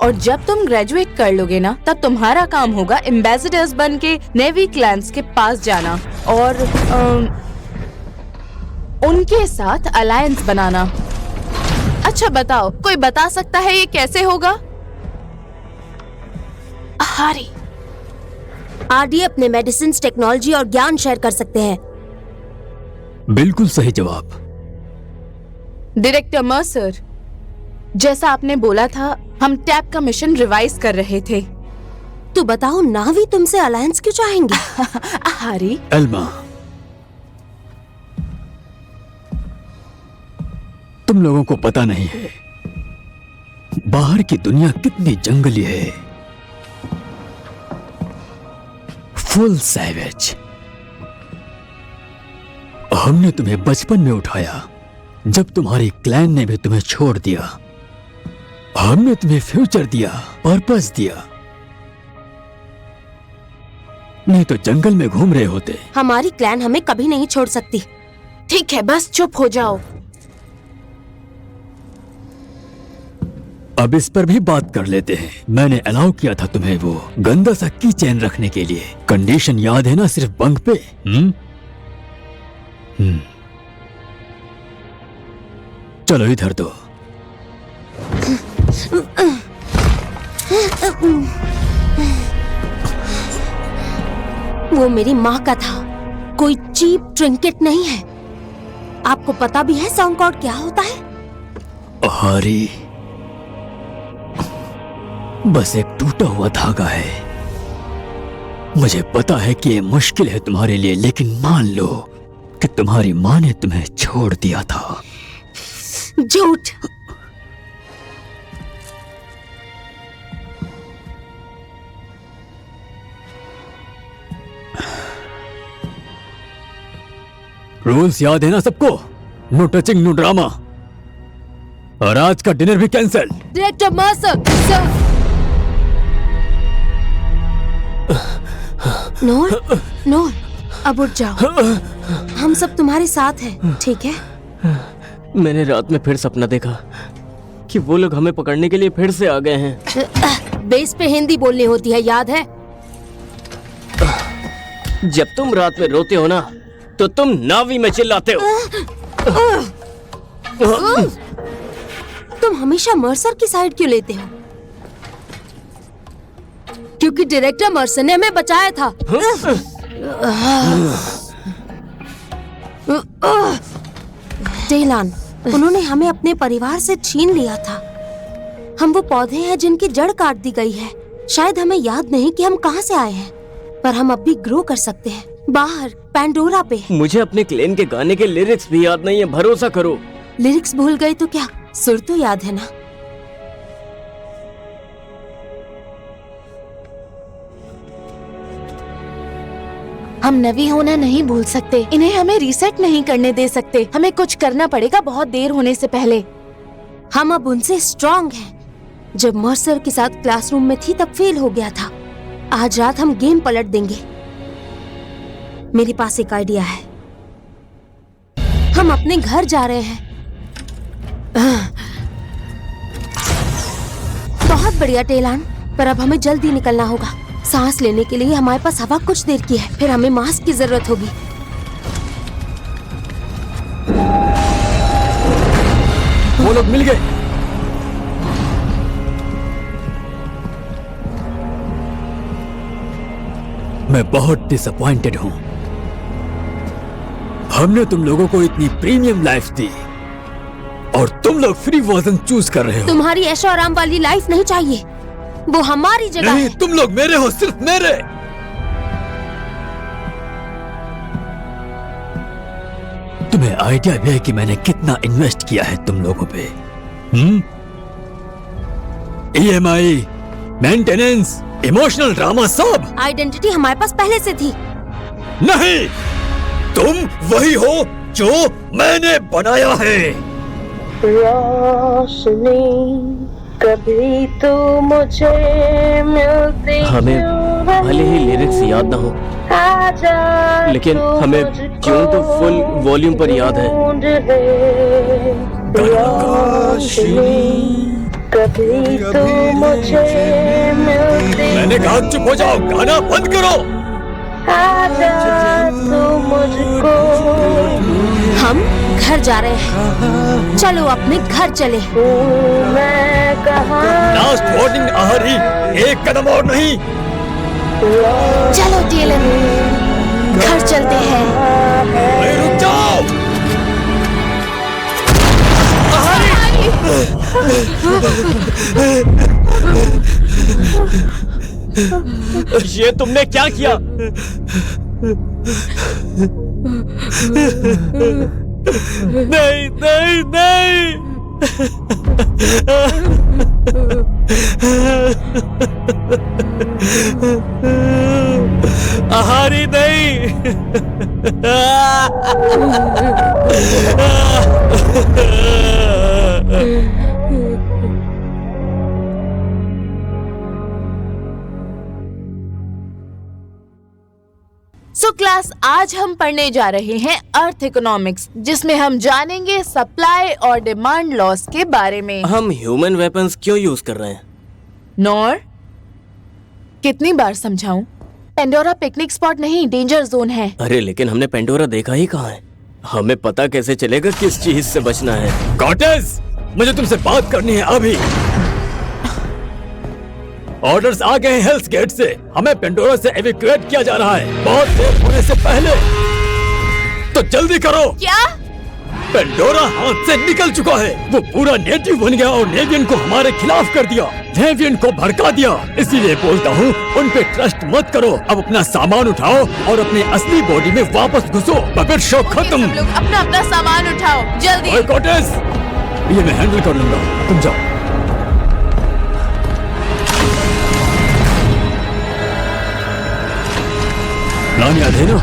और जब तुम ग्रेजुएट कर लोगे ना, तब तुम्हारा काम होगा एम्बेसडर्स बन के नेवी क्लैंस के पास जाना और उनके साथ अलायंस बनाना। अच्छा बताओ, कोई बता सकता है ये कैसे होगा? हारी, आरडी अपने मेडिसिन, टेक्नोलॉजी और ज्ञान शेयर कर सकते हैं। बिल्कुल सही जवाब। डायरेक्टर मर्सर, जैसा आपने बोला था, हम टैप का मिशन रिवाइज कर रहे थे। तो बताओ, नावी तुमसे अलायंस क्यों चाहेंगे? हारी, एल्मा, तुम लोगों को पता नहीं है बाहर की दुनिया कितनी जंगली है, फुल सैवेज। हमने तुम्हें बचपन में उठाया जब तुम्हारी क्लैन ने भी तुम्हें छोड़ दिया। हमने तुम्हें फ्यूचर दिया, पर्पस दिया, नहीं तो जंगल में घूम रहे होते। हमारी क्लैन हमें कभी नहीं छोड़ सकती। ठीक है, बस चुप हो जाओ। अब इस पर भी बात कर लेते हैं। मैंने अलाउ किया था तुम्हें वो गंदा सा की चैन रखने के लिए। कंडीशन याद है ना, सिर्फ बंक पे। चलो इधर दो। वो मेरी माँ का था, कोई चीप ट्रिंकेट नहीं है। आपको पता भी है सॉन्ग कॉर्ड क्या होता है? हारी, बस एक टूटा हुआ धागा है। मुझे पता है कि ये मुश्किल है तुम्हारे लिए, लेकिन मान लो कि तुम्हारी माँ ने तुम्हें छोड़ दिया था। झूठ। रूल्स याद है ना सबको? No touching, no drama. और आज का डिनर भी कैंसिल। Director Mercer, sir. नोर, नोर, अब उठ जाओ। हम सब तुम्हारे साथ हैं, ठीक है? मैंने रात में फिर सपना देखा कि वो लोग हमें पकड़ने के लिए फिर से आ गए हैं। बेस पे हिंदी बोलनी होती है, याद है? जब तुम रात में रोते हो ना, तो तुम नावी में चिल्लाते हो। तुम हमेशा मर्सर की साइड क्यों लेते हो? क्योंकि डायरेक्टर मर्सर ने हमें बचाया था। टेलान, उन्होंने हमें अपने परिवार से छीन लिया था। हम वो पौधे हैं जिनकी जड़ काट दी गई है। शायद हमें याद नहीं कि हम कहाँ से आए हैं, पर हम अब भी ग्रो कर सकते हैं, बाहर पैंडोरा पे। मुझे अपने क्लेन के गाने के लिरिक्स भी याद नहीं है, भरोसा करो। लिरिक्स भूल गए तो क्या, सुर तो याद है ना? हम नवी होना नहीं भूल सकते। इन्हें हमें रीसेट नहीं करने दे सकते। हमें कुछ करना पड़ेगा बहुत देर होने से पहले। हम अब उनसे स्ट्रॉन्ग हैं। जब मर्सर के साथ क्लासरूम में थी तब फेल हो गया था। आज रात हम गेम पलट देंगे। मेरे पास एक आइडिया है। हम अपने घर जा रहे हैं। बहुत बढ़िया टेलान, पर अब हमें जल्दी निकलना होगा। सांस लेने के लिए हमारे पास हवा कुछ देर की है, फिर हमें मास्क की जरूरत होगी। वो लोग मिल गए। मैं बहुत डिसअपॉइंटेड हूं। हमने तुम लोगों को इतनी प्रीमियम लाइफ दी और तुम लोग फ्री वर्जन चूज कर रहे हो। तुम्हारी ऐशो आराम वाली लाइफ नहीं चाहिए, वो हमारी जगह नहीं, है। तुम लोग मेरे हो, सिर्फ मेरे। तुम्हें आइडिया भी है कि मैंने कितना इन्वेस्ट किया है तुम लोगों पे? EMI, मेंटेनेंस, इमोशनल ड्रामा, सब। आइडेंटिटी हमारे पास पहले से थी। नहीं, तुम वही हो जो मैंने बनाया है। रोशनी कभी तो मुझे मिलती। हमें भले ही लिरिक्स याद ना हो, लेकिन हमें ट्यून तो फुल वॉल्यूम पर याद है। कभी तो मुझे मिलती मैंने कहा चुप हो जाओ, गाना बंद करो। आजा तू मुझको हम घर जा रहे हैं, चलो अपने घर चले। मैं कहाँ लास्ट वार्निंग आहारी, एक कदम और नहीं। चलो टेलन, घर चलते हैं। अरे रुक जाओ। ये तुमने क्या किया? नहीं नहीं नहीं। आहारी नहीं। सो क्लास, आज हम पढ़ने जा रहे हैं अर्थ इकोनॉमिक्स, जिसमें हम जानेंगे सप्लाई और डिमांड लॉस के बारे में। हम ह्यूमन वेपन्स क्यों यूज कर रहे हैं? नॉर, कितनी बार समझाऊं? पेंडोरा पिकनिक स्पॉट नहीं, डेंजर जोन है। अरे लेकिन हमने पेंडोरा देखा ही कहाँ है? हमें पता कैसे चलेगा किस चीज से बचना है? कॉर्टेस, मुझे तुमसे बात करनी है अभी। ऑर्डर्स आ गए हैं हेल्स गेट से। हमें पेंडोरा से एविक्यूएट किया जा रहा है, बहुत देर होने से पहले। तो जल्दी करो। क्या? पेंडोरा हाथ से निकल चुका है। वो पूरा नेटिव बन गया और नेवियन को हमारे खिलाफ कर दिया, नेवियन को भड़का दिया। इसीलिए बोलता हूँ, उन पे ट्रस्ट मत करो। अब अपना सामान उठाओ और अपने असली बॉडी में वापस घुसो। पपेट शो खत्म। सब लोग अपना अपना सामान उठाओ, जल्दी। ओए कॉर्टेस, ये मैं हैंडल कर लूंगा, तुम जाओ। प्लान याद है ना?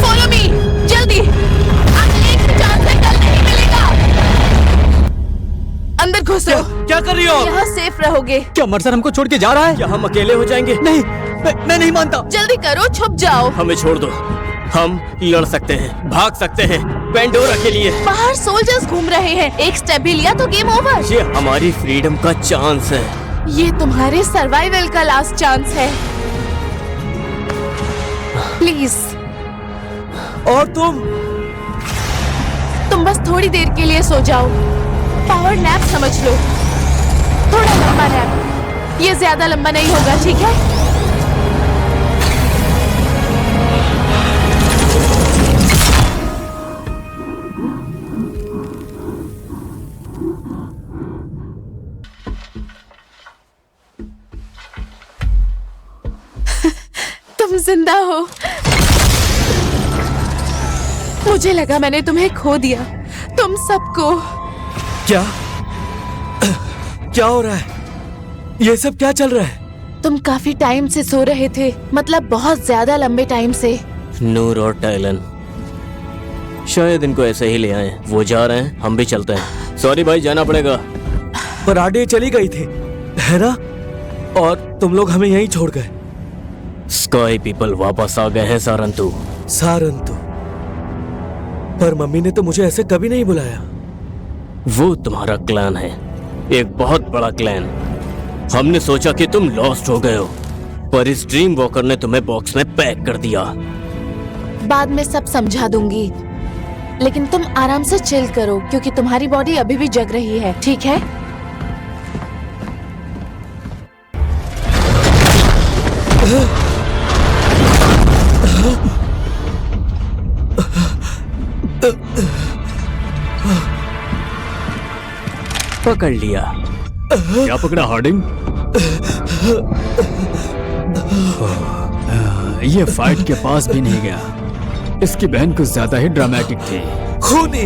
फॉलो मी, जल्दी। अब एक चांस से कल नहीं मिलेगा। अंदर घुसो। क्या कर रही हो? यहाँ सेफ रहोगे। क्या मर्सर हमको छोड़ के जा रहा है? क्या हम अकेले हो जाएंगे? नहीं, मैं नहीं मानता। जल्दी करो, छुप जाओ। हमें छोड़ दो, हम लड़ सकते हैं, भाग सकते हैं पेंडोरा के लिए। बाहर सोल्जर्स घूम रहे हैं, एक स्टेप भी लिया तो गेम ओवर। ये हमारी फ्रीडम का चांस है। ये तुम्हारे सर्वाइवल का लास्ट चांस है, प्लीज। और तुम बस थोड़ी देर के लिए सो जाओ, पावर नैप समझ लो, थोड़ा लंबा नैप। ये ज्यादा लंबा नहीं होगा, ठीक है? तुम जिंदा हो। मुझे लगा मैंने तुम्हें खो दिया, तुम सबको। क्या क्या हो रहा है? ये सब क्या चल रहा है? तुम काफी टाइम से सो रहे थे, मतलब बहुत ज्यादा लंबे टाइम से। नूर और टाइलन शायद इनको ऐसे ही ले आए। वो जा रहे हैं, हम भी चलते हैं। सॉरी भाई, जाना पड़ेगा। पर आडे चली गई थी, है ना? और तुम लोग हमें यहीं छोड़ गए। स्काई पीपल वापस आ गए हैं सारंतु। सारंतु? पर मम्मी ने तो मुझे ऐसे कभी नहीं बुलाया। वो तुम्हारा क्लैन है, एक बहुत बड़ा क्लैन। हमने सोचा कि तुम लॉस्ट हो गए हो, पर इस ड्रीम वॉकर ने तुम्हें बॉक्स में पैक कर दिया। बाद में सब समझा दूंगी, लेकिन तुम आराम से चिल करो, क्योंकि तुम्हारी बॉडी अभी भी जग रही है, ठीक है? पकड़ लिया। क्या पकड़ा हार्डिंग? ये फाइट के पास भी नहीं गया। इसकी बहन कुछ ज्यादा ही ड्रामेटिक थी। खूनी।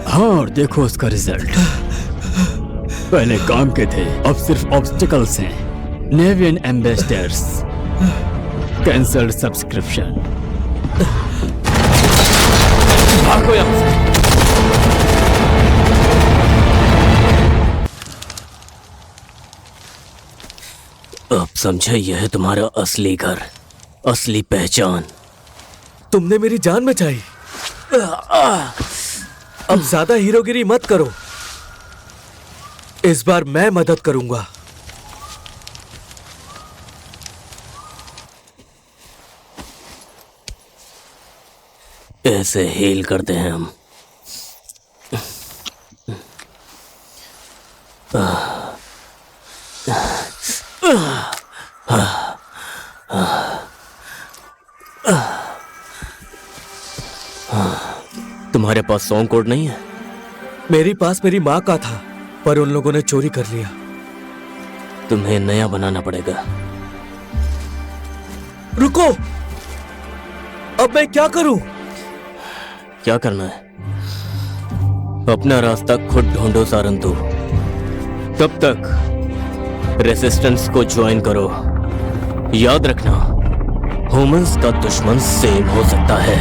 हाँ, और देखो उसका रिजल्ट। पहले काम के थे, अब सिर्फ ऑब्स्टिकल्स हैं। नेवियन एम्बेसडर्स, कैंसल्ड सब्सक्रिप्शन। भागो यहाँ से। अब समझे, यह है तुम्हारा असली घर, असली पहचान। तुमने मेरी जान बचाई। अब ज्यादा हीरोगिरी मत करो, इस बार मैं मदद करूंगा। ऐसे हील करते हैं हम। तुम्हारे पास सॉन्ग कोड नहीं है? मेरे पास मेरी माँ का था, पर उन लोगों ने चोरी कर लिया। तुम्हें नया बनाना पड़ेगा। रुको, अब मैं क्या करूं? क्या करना है? अपना रास्ता खुद ढूंढो सारंतु। तब तक रेसिस्टेंस को ज्वाइन करो। याद रखना, ह्यूमंस का दुश्मन सेम हो सकता है,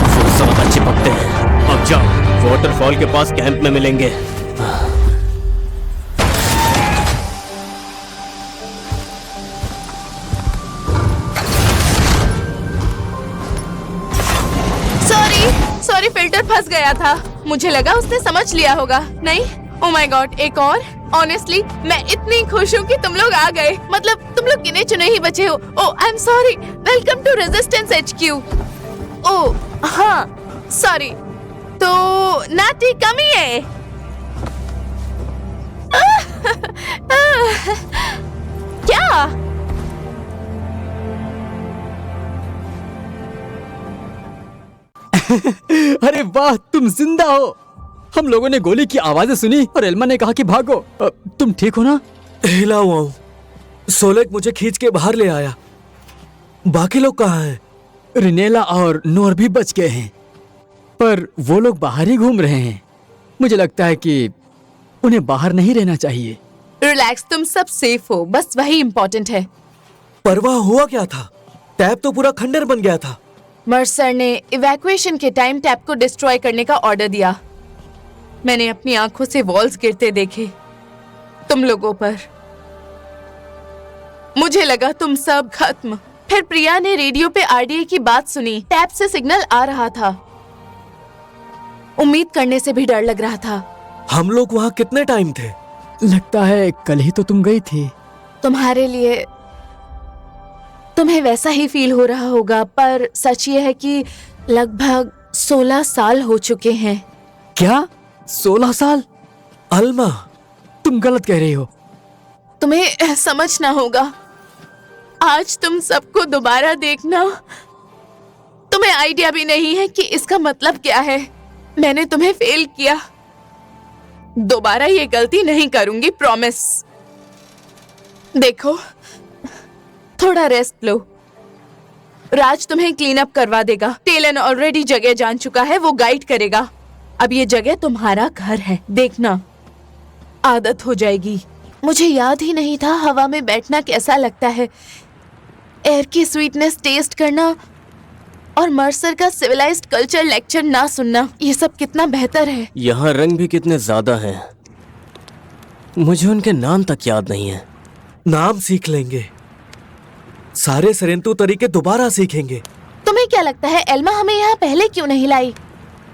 वो ज्यादा चिपकते हैं। अब जाओ, वाटरफॉल के पास कैंप में मिलेंगे। सॉरी, फिल्टर फंस गया था। मुझे लगा उसने समझ लिया होगा। नहीं, ओ माय गॉड, एक और। ऑनेस्टली मैं इतनी खुश हूँ कि तुम लोग आ गए। मतलब तुम लोग गिने चुने ही बचे हो। Oh, I am sorry. Welcome to resistance HQ। Oh हाँ, सॉरी। तो नाटी कमी है। क्या? अरे वाह, तुम जिंदा हो। हम लोगों ने गोली की आवाजें सुनी और एल्मा ने कहा कि भागो। तुम ठीक हो ना? हिला हुआ हूँ। सोलेक मुझे खींच के बाहर ले आया। बाकी लोग कहाँ हैं? रिनेला और नोर भी बच गए हैं, पर वो लोग बाहर ही घूम रहे हैं। मुझे लगता है कि उन्हें बाहर नहीं रहना चाहिए। रिलैक्स, तुम सब सेफ हो, बस वही इम्पोर्टेंट है। परवाह हुआ क्या था? टैब तो पूरा खंडर बन गया था। मर्सर ने इवैक्यूएशन के टाइम टैब को डिस्ट्रॉय करने का ऑर्डर दिया। मैंने अपनी आंखों से वॉल्स गिरते देखे तुम लोगों पर। मुझे लगा तुम सब खत्म। फिर प्रिया ने रेडियो पे RDA की बात सुनी। टैब से सिग्नल आ रहा था। उम्मीद करने से भी डर लग रहा था। हम लोग वहाँ कितने टाइम थे? लगता है कल ही तो तुम गई थी। तुम्हारे लिए तुम्हें वैसा ही फील हो रहा होगा, पर सच ये है कि लगभग 16 साल हो चुके हैं। क्या? 16 साल? अल्मा, तुम गलत कह रही हो। तुम्हें समझना होगा। आज तुम सबको दोबारा देखना, तुम्हें आइडिया भी नहीं है कि इसका मतलब क्या है। मैंने तुम्हें फेल किया। दोबारा ये गलती नहीं करूंगी, प्रॉमिस। देखो, थोड़ा रेस्ट लो। राज तुम्हें क्लीन अप करवा देगा। टेलन ऑलरेडी जगह जान चुका है, वो गाइड करेगा। अब ये जगह तुम्हारा घर है, देखना आदत हो जाएगी। मुझे याद ही नहीं था हवा में बैठना कैसा लगता है, एयर की स्वीटनेस टेस्ट करना और मर्सर का सिविलाइज्ड कल्चर लेक्चर ना सुनना। ये सब कितना बेहतर है। यहाँ रंग भी कितने ज्यादा हैं। मुझे उनके नाम तक याद नहीं है। नाम सीख लेंगे, सारे सरेंतु तरीके दोबारा सीखेंगे। तुम्हें क्या लगता है एल्मा हमें यहाँ पहले क्यों नहीं लाई?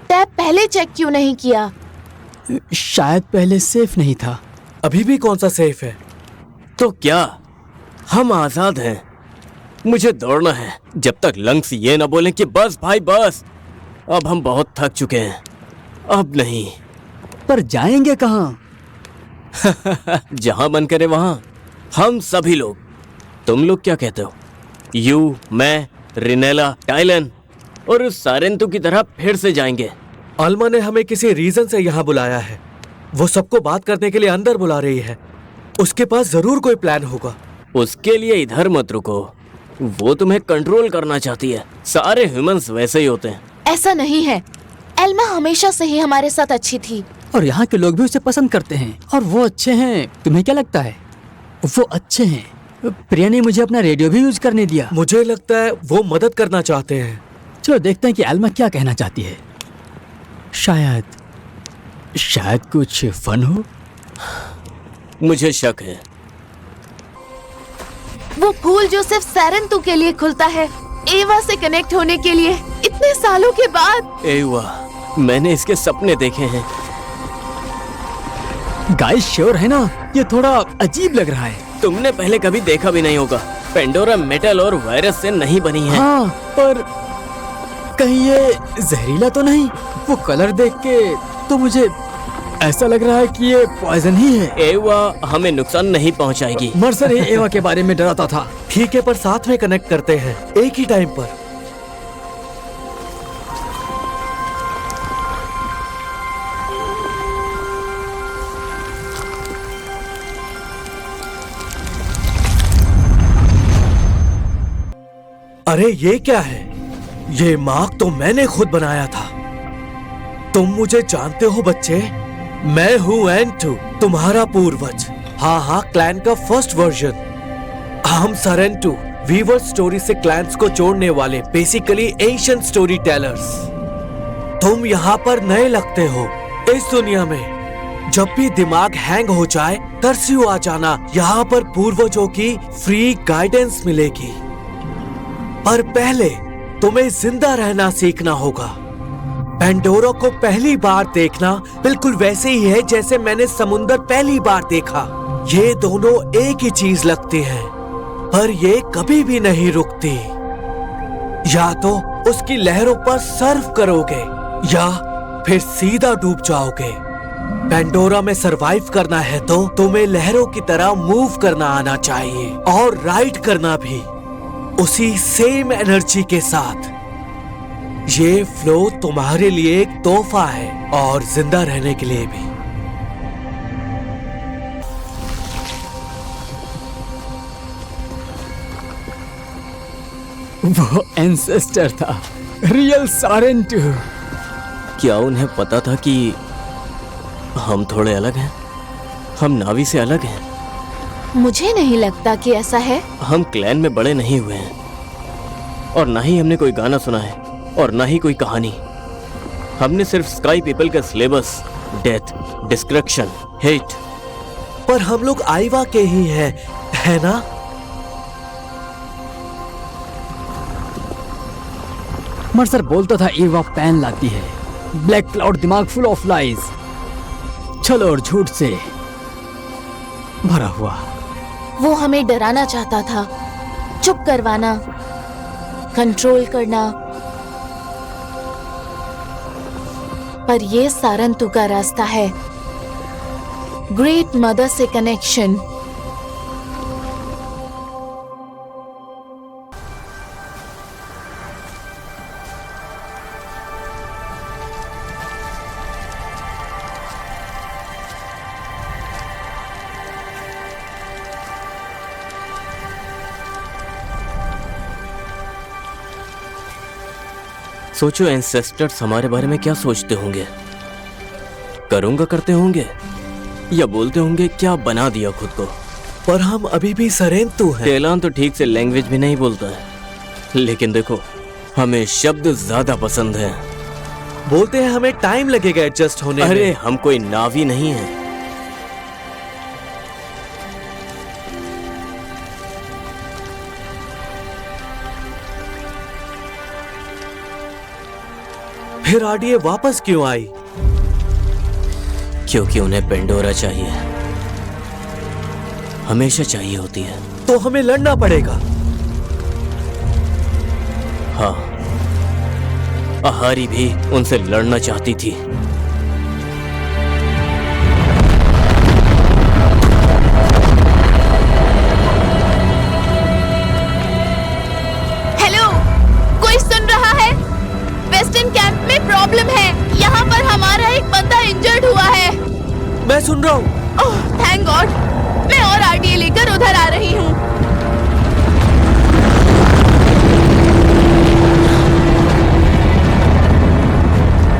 टैब पहले चेक क्यों नहीं किया? शायद पहले सेफ नहीं था। अभी भी कौन सा सेफ है? तो क्या, हम आजाद हैं। मुझे दौड़ना है जब तक लंग्स ये ना बोलें कि बस भाई बस, अब हम बहुत थक चुके हैं, अब नहीं। पर जाएंगे कहाँ? जहां मन करे वहां। हम सभी लोग। तुम लोग क्या कहते हो? यू, मैं, रिनेला, टाइलन और उस सारेंतु की तरह फिर से जाएंगे। अल्मा ने हमें किसी रीजन से यहाँ बुलाया है। वो सबको बात करने के लिए अंदर बुला रही है। उसके पास जरूर कोई प्लान होगा। उसके लिए इधर मत रुको, वो तुम्हें कंट्रोल करना चाहती है। सारे ह्यूमंस वैसे ही होते हैं। ऐसा नहीं है, एल्मा हमेशा से ही हमारे साथ अच्छी थी। और यहाँ के लोग भी उसे पसंद करते हैं और वो अच्छे हैं। तुम्हें क्या लगता है? वो अच्छे हैं। प्रिया ने मुझे अपना रेडियो भी यूज करने दिया। मुझे लगता है वो मदद करना चाहते हैं। चलो देखते हैं कि एल्मा क्या कहना चाहती है। शायद कुछ फन हो। मुझे शक है। वो फूल जो सिर्फ सैरंतु के लिए खुलता है, एवा से कनेक्ट होने के लिए, इतने सालों के बाद। एवा, मैंने इसके सपने देखे हैं। गाइस श्योर है ना, ये थोड़ा अजीब लग रहा है। तुमने पहले कभी देखा भी नहीं होगा। पेंडोरा मेटल और वायरस से नहीं बनी है। हाँ, पर कहीं ये जहरीला तो नहीं? वो कलर देख के तो मुझे ऐसा लग रहा है कि ये पॉइजन ही है। एवा हमें नुकसान नहीं पहुंचाएगी। मर्सर ही एवा के बारे में डराता था। ठीक है, पर साथ में कनेक्ट करते हैं एक ही टाइम पर। अरे ये क्या है? ये मार्क तो मैंने खुद बनाया था। तुम मुझे जानते हो बच्चे, मैं हूँ एंटू, तुम्हारा पूर्वज। हाँ, क्लैन का फर्स्ट वर्जन। हम सरेंटू, वीवर स्टोरी से क्लैंस को जोड़ने वाले, बेसिकली एंशिएंट स्टोरी टेलर्स। तुम यहाँ पर नए लगते हो इस दुनिया में। जब भी दिमाग हैंग हो जाए, तरसियो आ जाना, यहाँ पर पूर्वजों की फ्री गाइडेंस मिलेगी। पर पहले तुम्हें जिंदा रहना सीखना होगा। पेंडोरा को पहली बार देखना बिल्कुल वैसे ही है जैसे मैंने समुंदर पहली बार देखा। ये दोनों एक ही चीज लगती हैं, पर ये कभी भी नहीं रुकती। या तो उसकी लहरों पर सर्फ करोगे या फिर सीधा डूब जाओगे। पेंडोरा में सरवाइव करना है तो तुम्हें लहरों की तरह मूव करना आना चाहिए, और राइड करना भी उसी सेम एनर्जी के साथ। ये फ्लो तुम्हारे लिए एक तोहफा है, और जिंदा रहने के लिए भी। वो एंसेस्टर था, रियल सारेंटू। क्या उन्हें पता था कि हम थोड़े अलग हैं? हम नावी से अलग हैं। मुझे नहीं लगता कि ऐसा है। हम क्लैन में बड़े नहीं हुए हैं, और ना ही हमने कोई गाना सुना है, और ना ही कोई कहानी। हमने सिर्फ स्काई पीपल का सिलेबस, डेथ, डिस्ट्रक्शन, हेट। पर हम लोग आईवा के ही हैं, है ना? मर्सर बोलता था एवा पैन लाती है। ब्लैक क्लाउड दिमाग फुल ऑफ लाइज, छल और झूठ से भरा हुआ। वो हमें डराना चाहता था, चुप करवाना, कंट्रोल करना। पर ये सारंतु का रास्ता है, ग्रेट मदर से कनेक्शन। सोचो एंसेस्टर्स हमारे बारे में क्या सोचते होंगे। करूंगा करते होंगे, या बोलते होंगे क्या बना दिया खुद को। पर हम अभी भी सरेंतु हैं। टेलान तो ठीक से लैंग्वेज भी नहीं बोलता है, लेकिन देखो हमें शब्द ज्यादा पसंद है। बोलते हैं हमें टाइम लगेगा एडजस्ट होने में। अरे हम कोई नावी नहीं है। फिर आरडीए वापस क्यों आई? क्योंकि उन्हें पेंडोरा चाहिए, हमेशा चाहिए होती है। तो हमें लड़ना पड़ेगा। हाँ, आहारी भी उनसे लड़ना चाहती थी। हेलो, कोई सुन रहा है? वेस्टर्न कैंप में प्रॉब्लम है। यहाँ पर हमारा एक बंदा इंजर्ड हुआ है। मैं सुन रहा हूँ। ओह, थैंक गॉड। मैं और आरडीए लेकर उधर आ रही हूँ।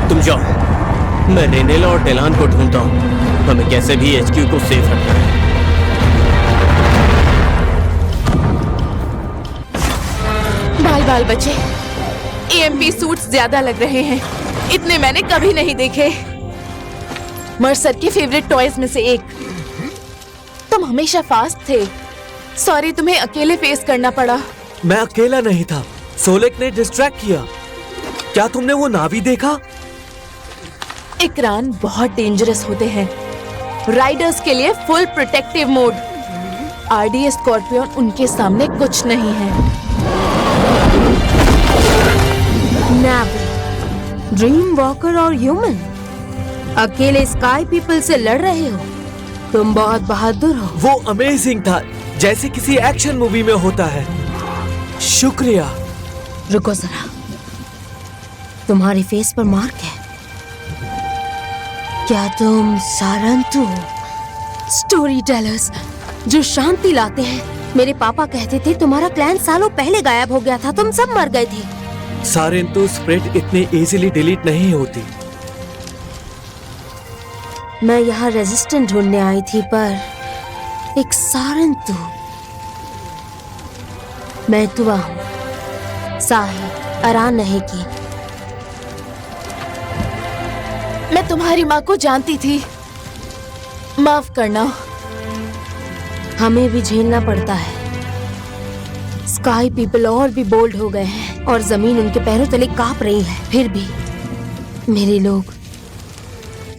तुम जाओ, मैं रेनेला और टेलान को ढूंढता हूँ। हमें कैसे भी एचक्यू को सेफ रखना है। बाल बाल बचे। EMP सूट्स ज्यादा लग रहे हैं। इतने मैंने कभी नहीं देखे। मर्सर के फेवरेट टॉयज में से एक। तुम हमेशा फास्ट थे। सॉरी, तुम्हें अकेले फेस करना पड़ा। मैं अकेला नहीं था, सोलेक ने डिस्ट्रैक्ट किया। क्या तुमने वो नावी देखा? इकरान बहुत डेंजरस होते हैं। राइडर्स के लिए full protective mode. RDA scorpion उनके सामने कुछ नहीं है। नावी, ड्रीम वॉकर और ह्यूमन अकेले स्काई पीपल से लड़ रहे हो। तुम बहुत बहादुर हो। वो अमेजिंग था, जैसे किसी एक्शन मूवी में होता है। शुक्रिया। रुको जरा, तुम्हारे फेस पर मार्क है। क्या तुम सारंतु हो? स्टोरी टेलर्स जो शांति लाते हैं। मेरे पापा कहते थे तुम्हारा क्लैन सालों पहले गायब हो गया था, तुम सब मर गए थे। सारंतु स्प्रेड इतनी इजीली डिलीट नहीं होती। मैं यहाँ रेजिस्टेंट ढूंढने आई थी, पर एक सारंतु। मैं तुआ हूँ, साहिब अरान नहीं की। मैं तुम्हारी माँ को जानती थी। माफ करना। हमें भी झेलना पड़ता है। स्काई पीपल और भी बोल्ड हो गए हैं और जमीन उनके पैरों तले कांप रही है। फिर भी मेरे लोग,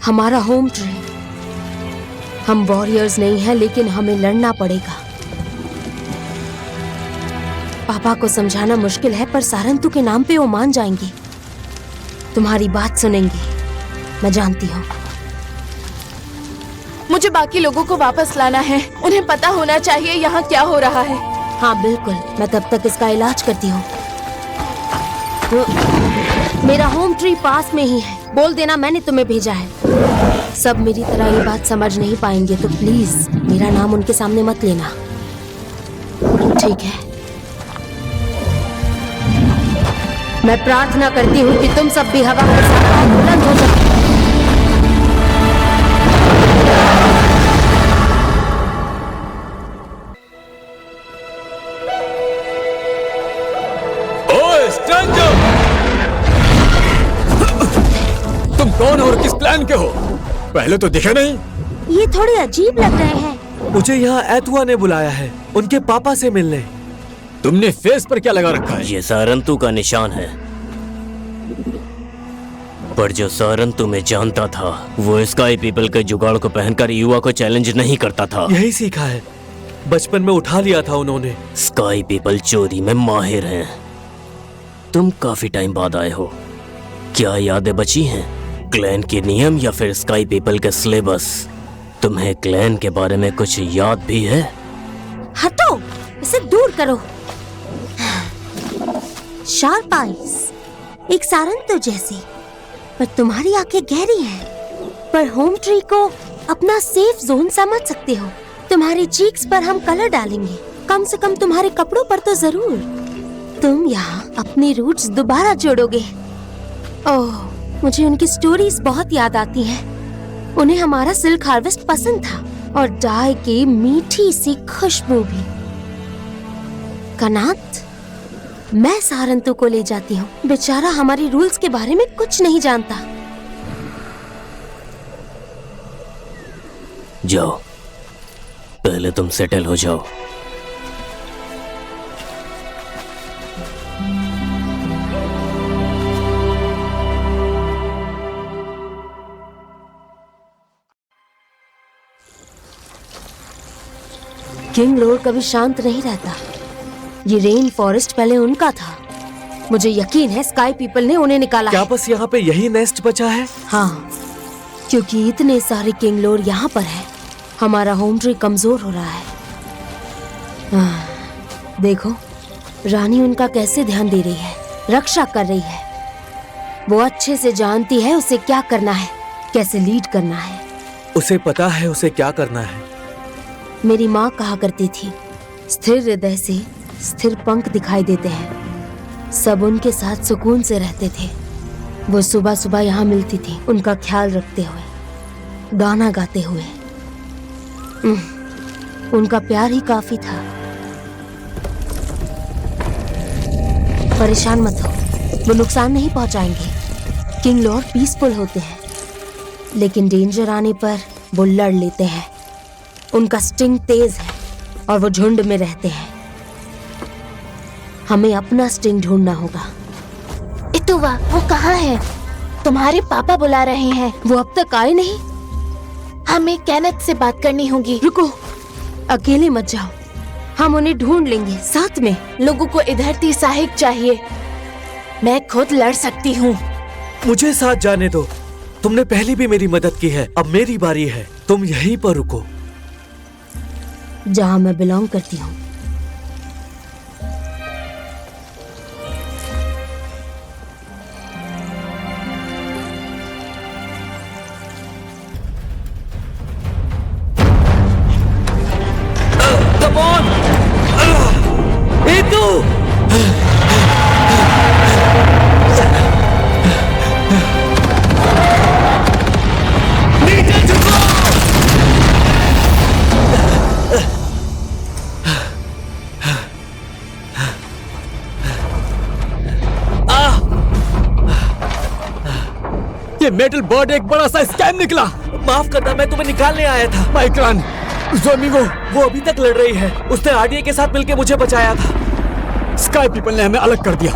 हमारा होम ट्री। हम वॉरियर्स नहीं हैं, लेकिन हमें लड़ना पड़ेगा। पापा को समझाना मुश्किल है, पर सारंतु के नाम पे वो मान जाएंगे। तुम्हारी बात सुनेंगे, मैं जानती हूँ। मुझे बाकी लोगों को वापस लाना है। उन्हें पता होना चाहिए यहाँ क्या हो रहा है। हाँ बिल्कुल, मैं तब तक इसका इलाज करती हूँ। मेरा होम ट्री पास में ही है। बोल देना मैंने तुम्हें भेजा है। सब मेरी तरह ये बात समझ नहीं पाएंगे, तो प्लीज मेरा नाम उनके सामने मत लेना, ठीक है? मैं प्रार्थना करती हूँ कि तुम सब भी हवा के साथ बुलंद हो जाओ। तुम कौन हो और किस प्लान के हो? पहले तो दिखे नहीं। ये थोड़े अजीब लग रहे हैं। मुझे यहाँ एतुआ ने बुलाया है, उनके पापा से मिलने। तुमने फेस पर क्या लगा रखा है? ये सारंतु का निशान है। पर जो सारंतु में जानता था, वो स्काई पीपल के जुगाड़ को पहनकर युवा को चैलेंज नहीं करता था। यही सीखा है, बचपन में उठा लिया था उन्होंने। स्काई पीपल चोरी में माहिर हैं। तुम काफी टाइम बाद आए हो। क्या यादें बची हैं? क्लैन के नियम या फिर स्काई पीपल के सिलेबस? तुम्हें क्लैन के बारे में कुछ याद भी है? हटो, इसे दूर करो। शार्प आईज, एक सारंतु जैसी, पर तुम्हारी आंखें गहरी हैं। पर होम ट्री को अपना सेफ जोन समझ सकते हो। तुम्हारे चीक्स पर हम कलर डालेंगे, कम से कम तुम्हारे कपड़ों पर तो जरूर। तुम यहाँ अपनी रूट्स दोबारा जोड़ोगे। ओह, मुझे उनकी स्टोरीज बहुत याद आती हैं। उन्हें हमारा सिल्क हार्वेस्ट पसंद था और डाई की मीठी सी खुशबू भी। कनात, मैं सारंतु को ले जाती हूँ। बेचारा हमारे रूल्स के बारे में कुछ नहीं जानता। जाओ, पहले तुम सेटल हो जाओ। किंग लोड कभी शांत नहीं रहता। ये रेन फॉरेस्ट पहले उनका था। मुझे यकीन है स्काई पीपल ने उन्हें निकाला क्या है। बस यहाँ पे यही नेस्ट बचा है? हाँ, क्योंकि इतने सारे किंग लोड यहाँ पर है, हमारा होम ट्री कमजोर हो रहा है। देखो, रानी उनका कैसे ध्यान दे रही है, रक्षा कर रही है। वो अच्छे से जानती है उसे क्या करना है, कैसे लीड करना है। उसे पता है उसे क्या करना है। मेरी माँ कहा करती थी, स्थिर हृदय से स्थिर पंख दिखाई देते हैं। सब उनके साथ सुकून से रहते थे। वो सुबह सुबह यहाँ मिलती थी, उनका ख्याल रखते हुए, गाना गाते हुए। उनका प्यार ही काफी था। परेशान मत हो, वो नुकसान नहीं पहुंचाएंगे। किंग लॉर्ड पीसफुल होते हैं, लेकिन डेंजर आने पर वो लड़ लेते हैं। उनका स्टिंग तेज है और वो झुंड में रहते हैं। हमें अपना स्टिंग ढूंढना होगा। इतुवा, वो कहाँ है? तुम्हारे पापा बुला रहे हैं। वो अब तक आए नहीं। हमें केनेथ से बात करनी होगी। रुको, अकेले मत जाओ, हम उन्हें ढूंढ लेंगे साथ में। लोगों को इधर सहायक चाहिए। मैं खुद लड़ सकती हूँ। मुझे साथ जाने दो। तुमने पहले भी मेरी मदद की है, अब मेरी बारी है। तुम यहीं पर रुको। जहाँ मैं बिलोंग करती हूँ। Come on! Itu! नीचे झुको! ये मेटल बर्ड एक बड़ा सा स्कैम निकला। माफ करना, मैं तुम्हें निकालने आया था। माइक्रान, जोमी वो अभी तक लड़ रही है। उसने आरडीए के साथ मिलकर मुझे बचाया था। स्काई पीपल ने हमें अलग कर दिया,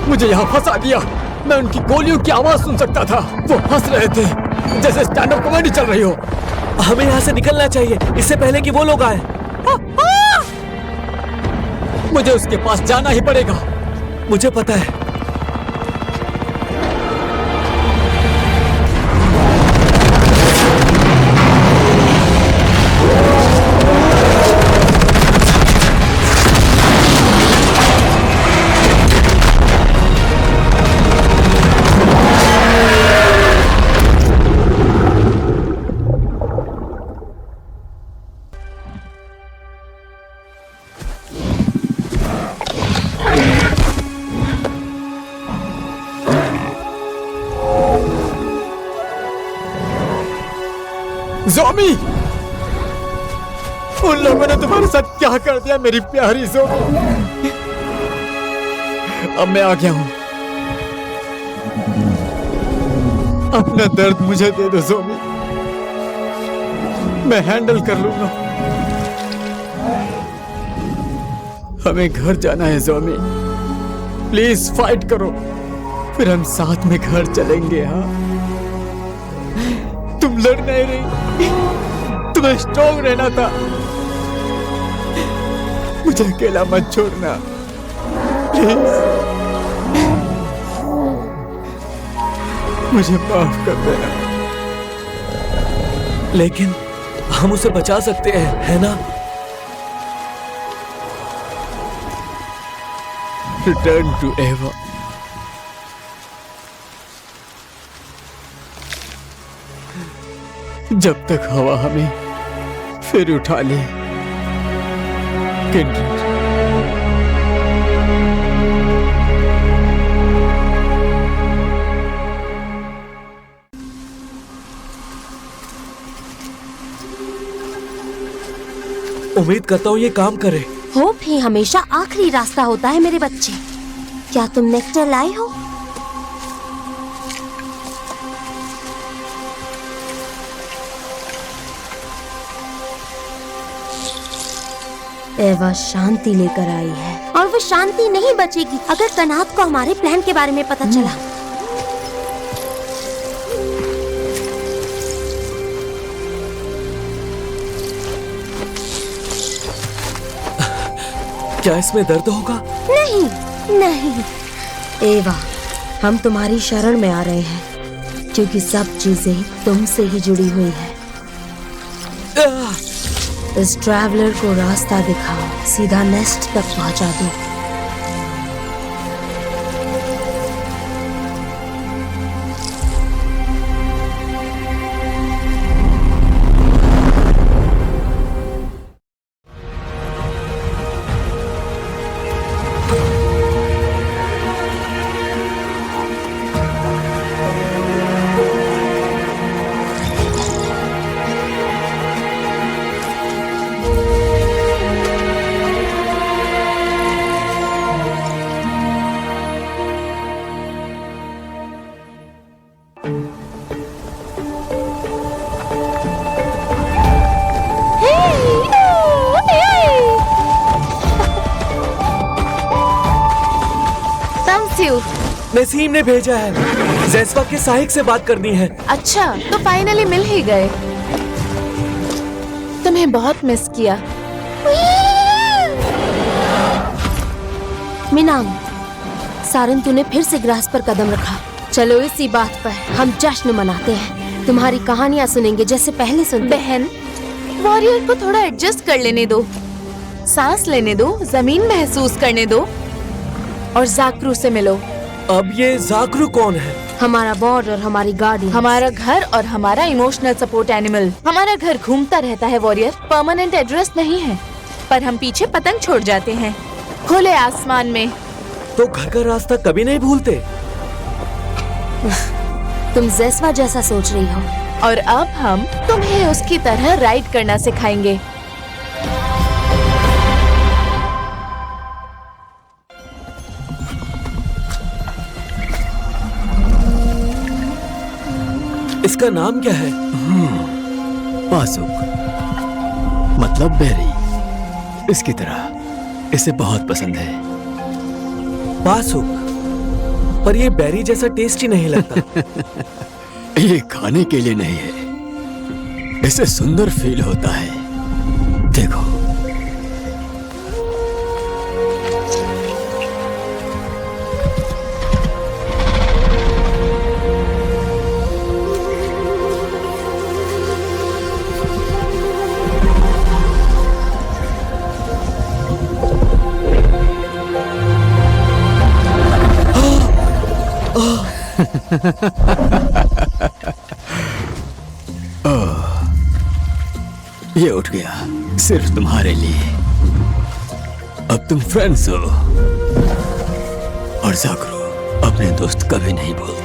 मुझे यहाँ फंसा दिया। मैं उनकी गोलियों की आवाज सुन सकता था। वो हंस रहे थे जैसे स्टैंड अप कॉमेडी चल रही हो। हमें यहाँ से निकलना चाहिए इससे पहले कि वो लोग आए। मुझे उसके पास जाना ही पड़ेगा। मुझे पता है। जोमी, उन लोगों ने तुम्हारे साथ क्या कर दिया मेरी प्यारी जोमी। अब मैं आ गया हूं। अपना दर्द मुझे दे दो जोमी, मैं हैंडल कर लूंगा। हमें घर जाना है जोमी, प्लीज फाइट करो, फिर हम साथ में घर चलेंगे। हाँ, तुम लड़ नहीं रही, तुम्हें स्ट्रॉन्ग रहना था। मुझे अकेला मत छोड़ना प्लीज। मुझे माफ कर देना। लेकिन हम उसे बचा सकते हैं, है ना? रिटर्न टू एवा। जब तक हवा हमें फिर उठा ले। किंडरेड। उम्मीद करता हूँ ये काम करे। होप ही हमेशा आखिरी रास्ता होता है मेरे बच्चे। क्या तुम नेक्टर लाए हो? एवा शांति लेकर आई है, और वो शांति नहीं बचेगी अगर कनात को हमारे प्लान के बारे में पता चला। क्या इसमें दर्द होगा? नहीं नहीं एवा, हम तुम्हारी शरण में आ रहे हैं क्योंकि सब चीजें तुमसे ही जुड़ी हुई है। इस ट्रैवलर को रास्ता दिखाओ, सीधा नेस्ट तक पहुंचा दो। यू? नसीम ने भेजा है। जैस्वा के साहिक से बात करनी है। अच्छा, तो फाइनली मिल ही गए। तुम्हें बहुत मिस किया। मीनाम, सारन तूने फिर से ग्रास पर कदम रखा। चलो इसी बात पर हम जश्न मनाते हैं। तुम्हारी कहानियां सुनेंगे जैसे पहले सुनते। बहन, वॉरियर को थोड़ा एडजस्ट कर लेने दो, सांस लेने दो, जमीन महसूस करने दो और जाकरू से मिलो। अब ये जाकरू कौन है? हमारा बॉर्ड और हमारी गाड़ी, हमारा घर और हमारा इमोशनल सपोर्ट एनिमल। हमारा घर घूमता रहता है वॉरियर, परमानेंट एड्रेस नहीं है, पर हम पीछे पतंग छोड़ जाते हैं खुले आसमान में। तो घर का रास्ता कभी नहीं भूलते? तुम जैस्वा जैसा सोच रही हो। और अब हम तुम्हें उसकी तरह राइड करना सिखाएंगे। इसका नाम क्या है? पासुक, मतलब बेरी। इसकी तरह इसे बहुत पसंद है। पासुक, पर ये बेरी जैसा टेस्टी नहीं लगता। ये खाने के लिए नहीं है, इसे सुंदर फील होता है। देखो, ये उठ गया सिर्फ तुम्हारे लिए। अब तुम फ्रेंड्स हो। और जाकरू अपने दोस्त कभी नहीं भूलता।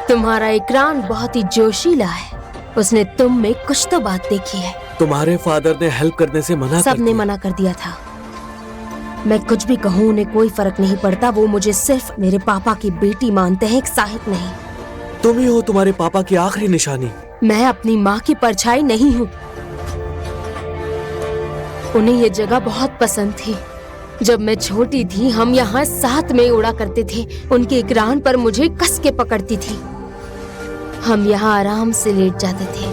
तुम्हारा इकरान बहुत ही जोशीला है। उसने तुम में कुछ तो बात देखी है। तुम्हारे फादर ने हेल्प करने से मना कर सबने दिया। मना कर दिया था। मैं कुछ भी कहूँ उन्हें कोई फर्क नहीं पड़ता। वो मुझे सिर्फ मेरे पापा की बेटी मानते हैं, एक साहिब नहीं। तुम ही हो तुम्हारे पापा की आखिरी निशानी। मैं अपनी माँ की परछाई नहीं हूँ। उन्हें ये जगह बहुत पसंद थी। जब मैं छोटी थी हम यहाँ साथ में उड़ा करते थे। उनके इकरान पर मुझे कस के पकड़ती थी। हम यहाँ आराम से लेट जाते थे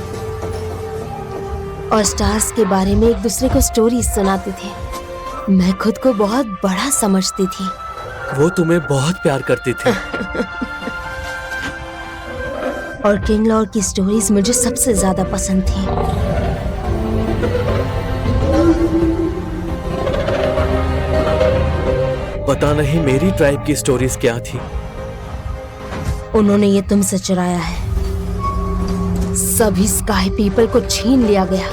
और स्टार्स के बारे में एक दूसरे को स्टोरी सुनाते थे। मैं खुद को बहुत बड़ा समझती थी। वो तुम्हें बहुत प्यार करती थी। और किंग लॉर की स्टोरीज मुझे सबसे ज्यादा पसंद थी। पता नहीं मेरी ट्राइब की स्टोरीज क्या थी। उन्होंने ये तुमसे चुराया है। सभी स्काई पीपल को छीन लिया गया।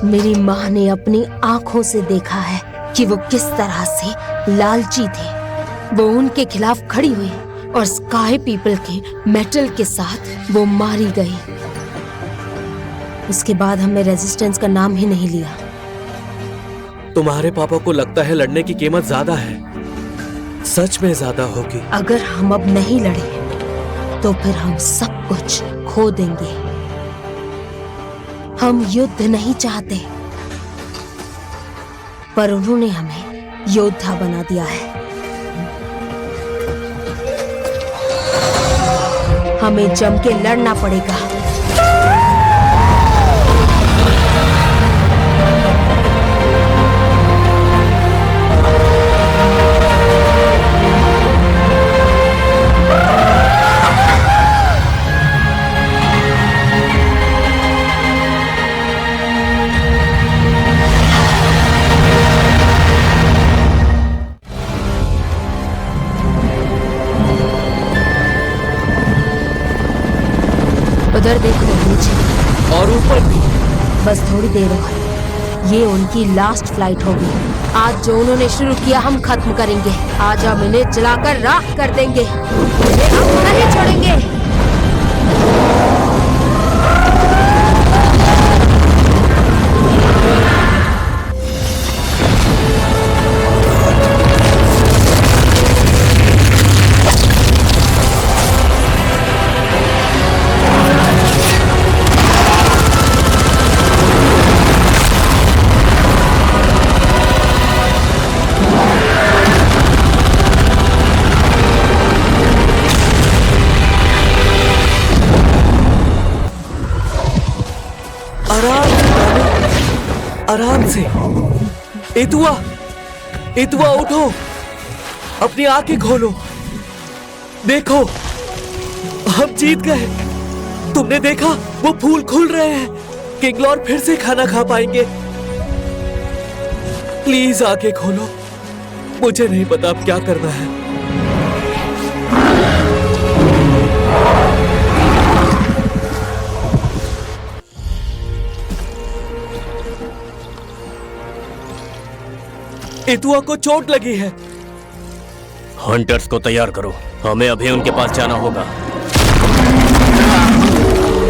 मेरी माँ ने अपनी आंखों से देखा है कि वो किस तरह से लालची थे। वो उनके खिलाफ खड़ी हुई और स्काई पीपल के मेटल के साथ वो मारी गई। उसके बाद हमने रेजिस्टेंस का नाम ही नहीं लिया। तुम्हारे पापा को लगता है लड़ने की कीमत ज्यादा है। सच में ज्यादा होगी। अगर हम अब नहीं लड़े तो फिर हम सब कुछ खो देंगे। हम युद्ध नहीं चाहते, पर उन्होंने हमें योद्धा बना दिया है। हमें जम के लड़ना पड़ेगा। उधर देखो नीचे। और ऊपर भी। बस थोड़ी देर और, ये उनकी लास्ट फ्लाइट होगी। आज जो उन्होंने शुरू किया हम खत्म करेंगे। आज हम इन्हें जलाकर राख कर देंगे। इन्हें हम नहीं छोड़ेंगे। आराम से। इतुआ, इतुआ उठो, अपनी आंखें खोलो। देखो, हम जीत गए। तुमने देखा, वो फूल खुल रहे हैं। किंगलॉर फिर से खाना खा पाएंगे। प्लीज आंखें खोलो। मुझे नहीं पता अब क्या करना है। इतुआ को चोट लगी है। हंटर्स को तैयार करो, हमें अभी उनके पास जाना होगा।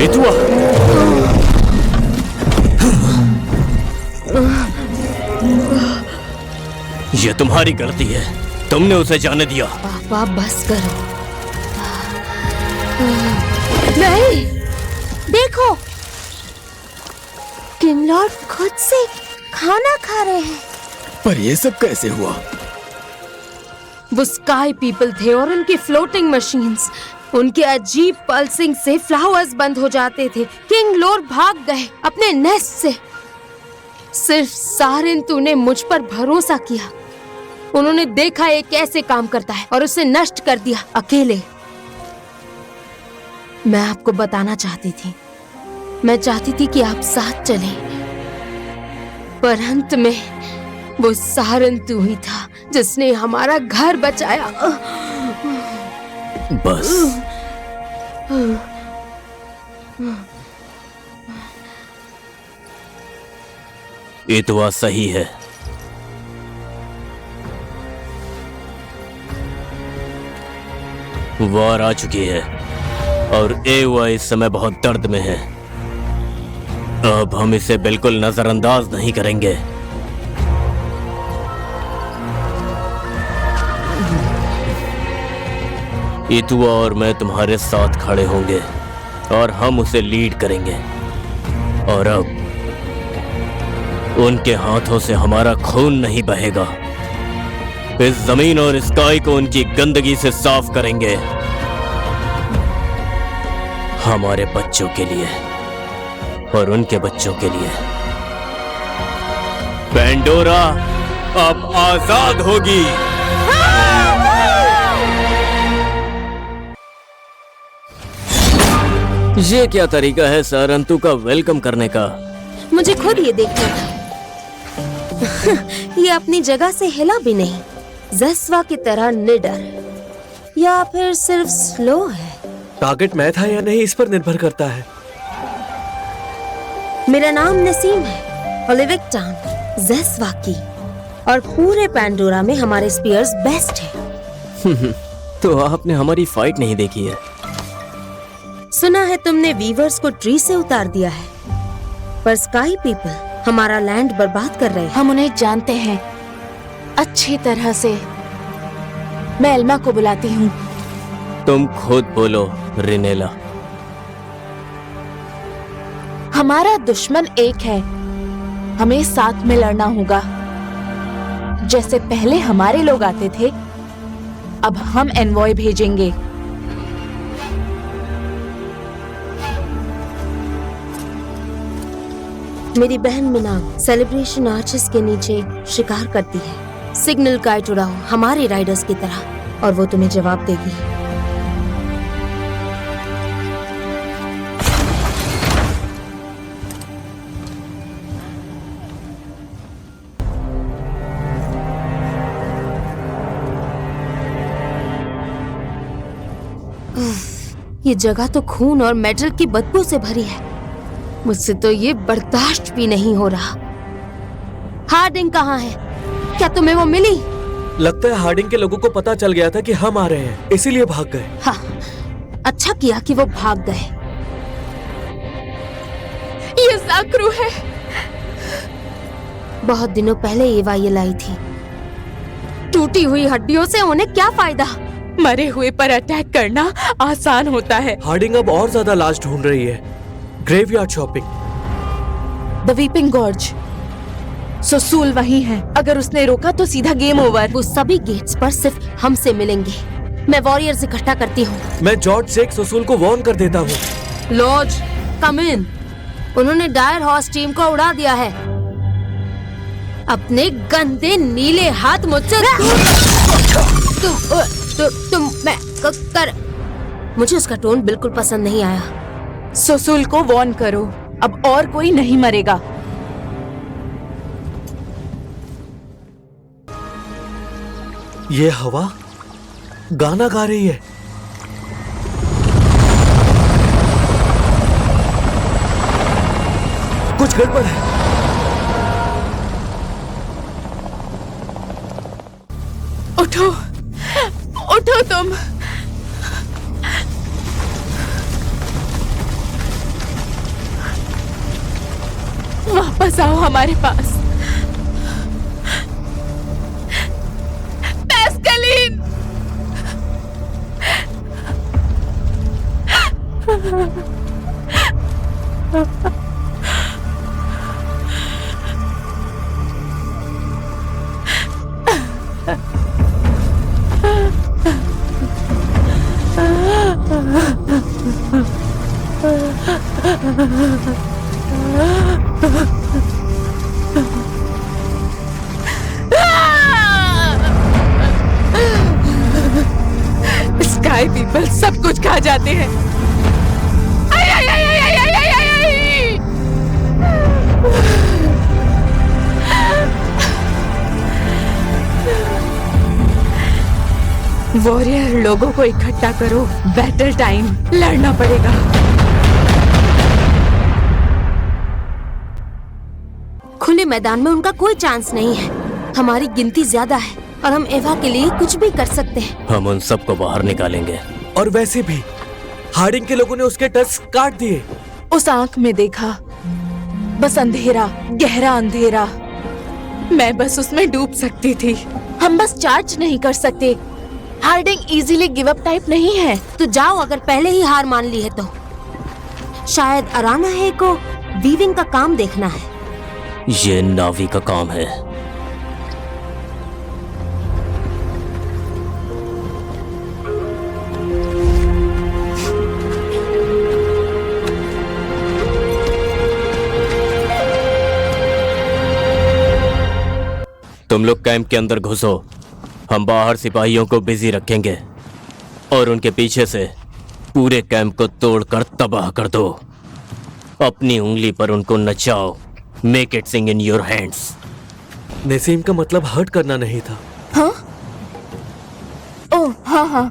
इतुआ, ये तुम्हारी गलती है, तुमने उसे जाने दिया। पापा बस करो। नहीं, देखो, किंगलॉर्ड खुद से खाना खा रहे हैं। पर ये सब कैसे हुआ? वो स्काई पीपल थे और उनकी फ्लोटिंग मशीन्स, उनके अजीब पल्सिंग से फ्लावर्स बंद हो जाते थे। किंगलॉर भाग गए अपने नेस्ट से। सिर्फ सारिंतु ने मुझ पर भरोसा किया। उन्होंने देखा ये कैसे काम करता है और उसे नष्ट कर दिया अकेले। मैं आपको बताना चाहती थी, मैं चाहती थी कि आप साथ चलें, पर अंत में वो सारंतु ही था जिसने हमारा घर बचाया। बस इतुआ सही है। वार आ चुकी है और एवा इस समय बहुत दर्द में है। अब हम इसे बिल्कुल नजरअंदाज नहीं करेंगे। इतुआ और मैं तुम्हारे साथ खड़े होंगे और हम उसे लीड करेंगे। और अब उनके हाथों से हमारा खून नहीं बहेगा। इस जमीन और स्काई को उनकी गंदगी से साफ करेंगे, हमारे बच्चों के लिए और उनके बच्चों के लिए। पेंडोरा अब आजाद होगी। ये क्या तरीका है सारंतु का वेलकम करने का? मुझे खुद ये देखना था। ये अपनी जगह से हिला भी नहीं, जस्वा की तरह निडर, या फिर सिर्फ स्लो है। टारगेट मैं था या नहीं इस पर निर्भर करता है। मेरा नाम नसीम है, ओलिविक्टान, जस्वा की, और पूरे पैंडोरा में हमारे स्पीयर्स बेस्ट हैं। तो आपने हमारी फाइट नहीं देखी है? सुना है तुमने वीवर्स को ट्री से उतार दिया है, पर स्काई पीपल हमारा लैंड बर्बाद कर रहे हैं। हम उन्हें जानते हैं अच्छी तरह से। मैं एल्मा को बुलाती हूँ। तुम खुद बोलो रिनेला। हमारा दुश्मन एक है, हमें साथ में लड़ना होगा। जैसे पहले हमारे लोग आते थे, अब हम एनवॉय भेजेंगे। मेरी बहन मिनाम सेलिब्रेशन आर्चेस के नीचे शिकार करती है। सिग्नल काइट उड़ाओ हमारे राइडर्स की तरह और वो तुम्हें जवाब देगी। ये जगह तो खून और मेटल की बदबू से भरी है। मुझसे तो ये बर्दाश्त भी नहीं हो रहा। हार्डिंग कहाँ है? क्या तुम्हें वो मिली? लगता है हार्डिंग के लोगों को पता चल गया था कि हम आ रहे हैं, इसीलिए भाग गए। हाँ, अच्छा किया कि वो भाग गए। ये ज़ाकरू है। बहुत दिनों पहले एवा ये लाई थी। टूटी हुई हड्डियों से उन्हें क्या फायदा? मरे हुए पर अटैक करना आसान होता है। हार्डिंग अब और ज्यादा लाश ढूंढ रही है। Graveyard shopping. The weeping gorge. सोसूल वहीं है। अगर उसने रोका तो सीधा गेम ओवर। वो सभी गेट्स पर सिर्फ हमसे मिलेंगे। मैं वॉरियर्स इकट्ठा करती हूँ। मैं जॉर्ज से सोसूल को वार्न कर देता हूँ। लॉर्ड, कम इन। उन्होंने डायर हॉर्स टीम को उड़ा दिया है। अपने गंदे नीले हाथ मुझसे तुम मैं कर। मुझे उसका टोन बिल्कुल पसंद नहीं आया। सोसूल को वार्न करो, अब और कोई नहीं मरेगा। ये हवा गाना गा रही है। कुछ गड़बड़ है। उठो, उठो तुम। वापस आओ हमारे पास। पैस्कलीन! स्काई पीपल सब कुछ खा जाते हैं। आई, आई, आई, आई, आई, आई, आई, आई। वॉरियर लोगों को इकट्ठा करो, बैटल टाइम, लड़ना पड़ेगा। खुले मैदान में उनका कोई चांस नहीं है। हमारी गिनती ज्यादा है और हम एवा के लिए कुछ भी कर सकते हैं। हम उन सबको बाहर निकालेंगे। और वैसे भी हार्डिंग के लोगों ने उसके टच काट दिए। उस आंख में देखा, बस अंधेरा, गहरा अंधेरा। मैं बस उसमें डूब सकती थी। हम बस चार्ज नहीं कर सकते। Harding easily give up type नहीं है। तो जाओ, अगर पहले ही हार मान ली है तो। शायद अरानाहे को वीविंग का काम देखना है। ये नावी का काम है। तुम लोग कैंप के अंदर घुसो। हम बाहर सिपाहियों को बिजी रखेंगे और उनके पीछे से पूरे कैंप को तोड़कर तबाह कर दो। अपनी उंगली पर उनको नचाओ। Make it sing in your hands. नसीम का मतलब हर्ट करना नहीं था। हाँ? ओह हाँ हाँ।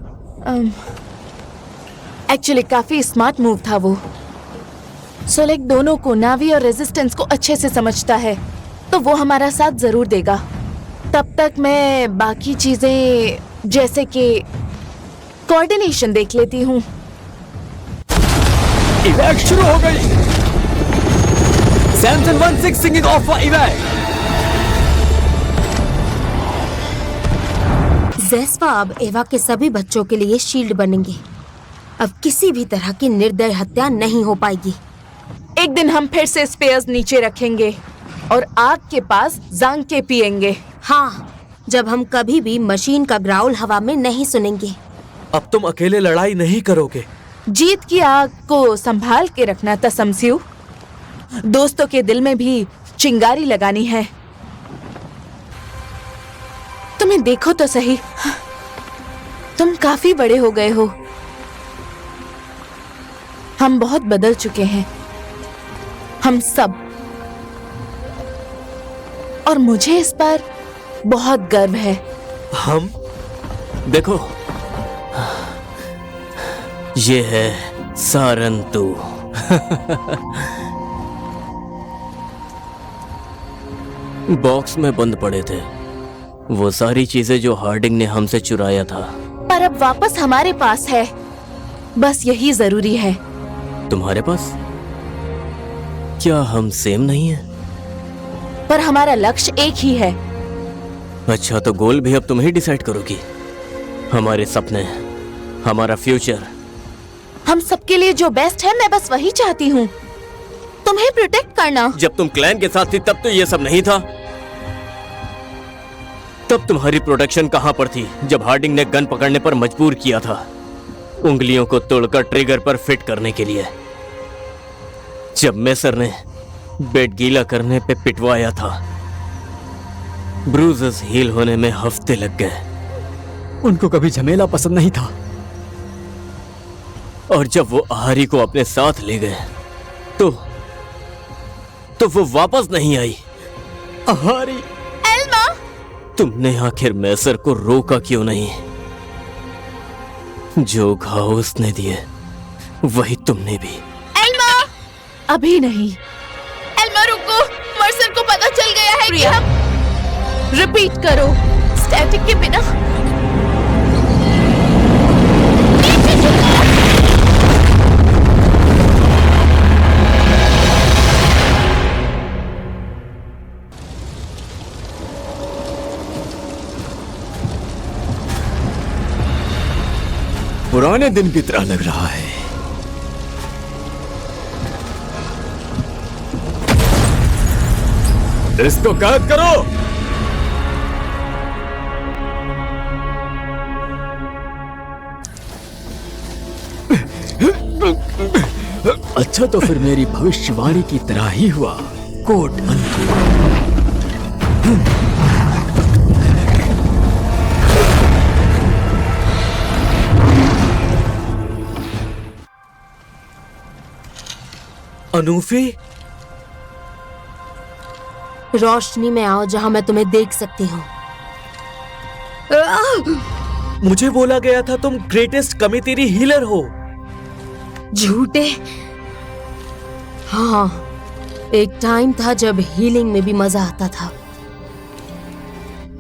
एक्चुअली काफी स्मार्ट मूव था वो। सोलेक दोनों को, नावी और रेजिस्टेंस को अच्छे से समझता है, तो वो हमारा साथ जरूर देगा। तब तक मैं बाकी चीजें जैसे कि कोऑर्डिनेशन देख लेती हूँ। इवैक शुरू हो गई। Samson 16 singing off for evac. ज़ेस्फा अब एवा के सभी बच्चों के लिए शील्ड बनेंगे। अब किसी भी तरह की निर्दय हत्या नहीं हो पाएगी। एक दिन हम फिर से स्पेयर्स नीचे रखेंगे और आग के पास जांके पिएंगे। हाँ, जब हम कभी भी मशीन का ग्राउल हवा में नहीं सुनेंगे। अब तुम अकेले लड़ाई नहीं करोगे। जीत की आग को संभाल के रखना तसमस्यू। दोस्तों के दिल में भी चिंगारी लगानी है। तुम्हें देखो तो सही, तुम काफी बड़े हो गए हो। हम बहुत बदल चुके हैं, हम सब। और मुझे इस पर बहुत गर्व है। हम देखो, ये है सारंतु। बॉक्स में बंद पड़े थे वो सारी चीजें जो हार्डिंग ने हमसे चुराया था। पर अब वापस हमारे पास है, बस यही जरूरी है। तुम्हारे पास? क्या हम सेम नहीं है? पर हमारा लक्ष्य एक ही है। अच्छा, तो गोल भी अब तुम ही डिसाइड करोगी। हमारे सपने, हमारा फ्यूचर। हम सबके लिए जो बेस्ट है मैं बस वही चाहती हूँ, तुम्हें प्रोटेक्ट करना। जब तुम क्लैन के साथ थी तब तो ये सब नहीं था। तब तुम्हारी प्रोटेक्शन कहां पर थी जब हार्डिंग ने गन पकड़ने पर मजबूर किया था, उंगलियों को तोड़कर ट्रिगर पर फिट करने के लिए। जब मेसर ने बेड गीला करने पे पिटवाया था, ब्रूजेस हील होने में हफ्ते लग गए। उनको कभी झमेला पसंद नहीं था। और जब वो आहारी को अपने साथ ले गए तो वो वापस नहीं आई। आहारी, एल्मा, तुमने आखिर मेसर को रोका क्यों नहीं? जो घाव उसने दिए वही तुमने भी। एल्मा, अभी नहीं। एल्मा रुको, मर्सर को पता चल गया है कि हम। रिपीट करो, स्टैटिक के बिना। पुराने दिन की तरह लग रहा है। इसको कैद करो। अच्छा, तो फिर मेरी भविष्यवाणी की तरह ही हुआ। कोट अंत। अनूफी, रोशनी में आओ जहां मैं तुम्हें देख सकती हूँ। मुझे बोला गया था तुम ग्रेटेस्ट कमिटेरी हीलर हो। झूठे। हाँ, एक टाइम था जब हीलिंग में भी मजा आता था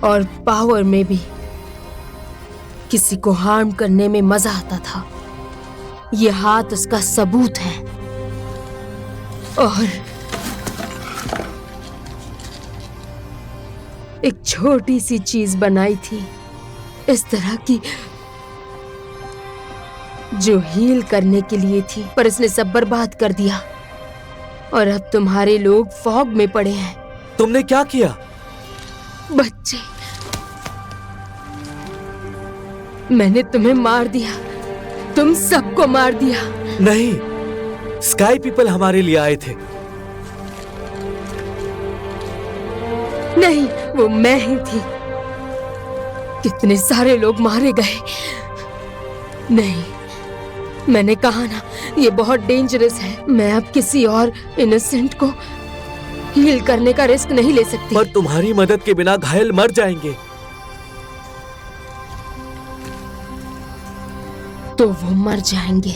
और पावर में भी। किसी को हार्म करने में मजा आता था। ये हाथ उसका सबूत है। और एक छोटी सी चीज बनाई थी इस तरह की जो हील करने के लिए थी, पर इसने सब बर्बाद कर दिया। और अब तुम्हारे लोग फॉग में पड़े हैं। तुमने क्या किया? बच्चे, मैंने तुम्हें मार दिया। तुम सबको मार दिया। नहीं, स्काई पीपल हमारे लिए आए थे। नहीं, वो मैं ही थी। कितने सारे लोग मारे गए। नहीं, मैंने कहा ना, ये बहुत डेंजरस है। मैं अब किसी और इनोसेंट को हील करने का रिस्क नहीं ले सकती। पर तुम्हारी मदद के बिना घायल मर जाएंगे। तो वो मर जाएंगे।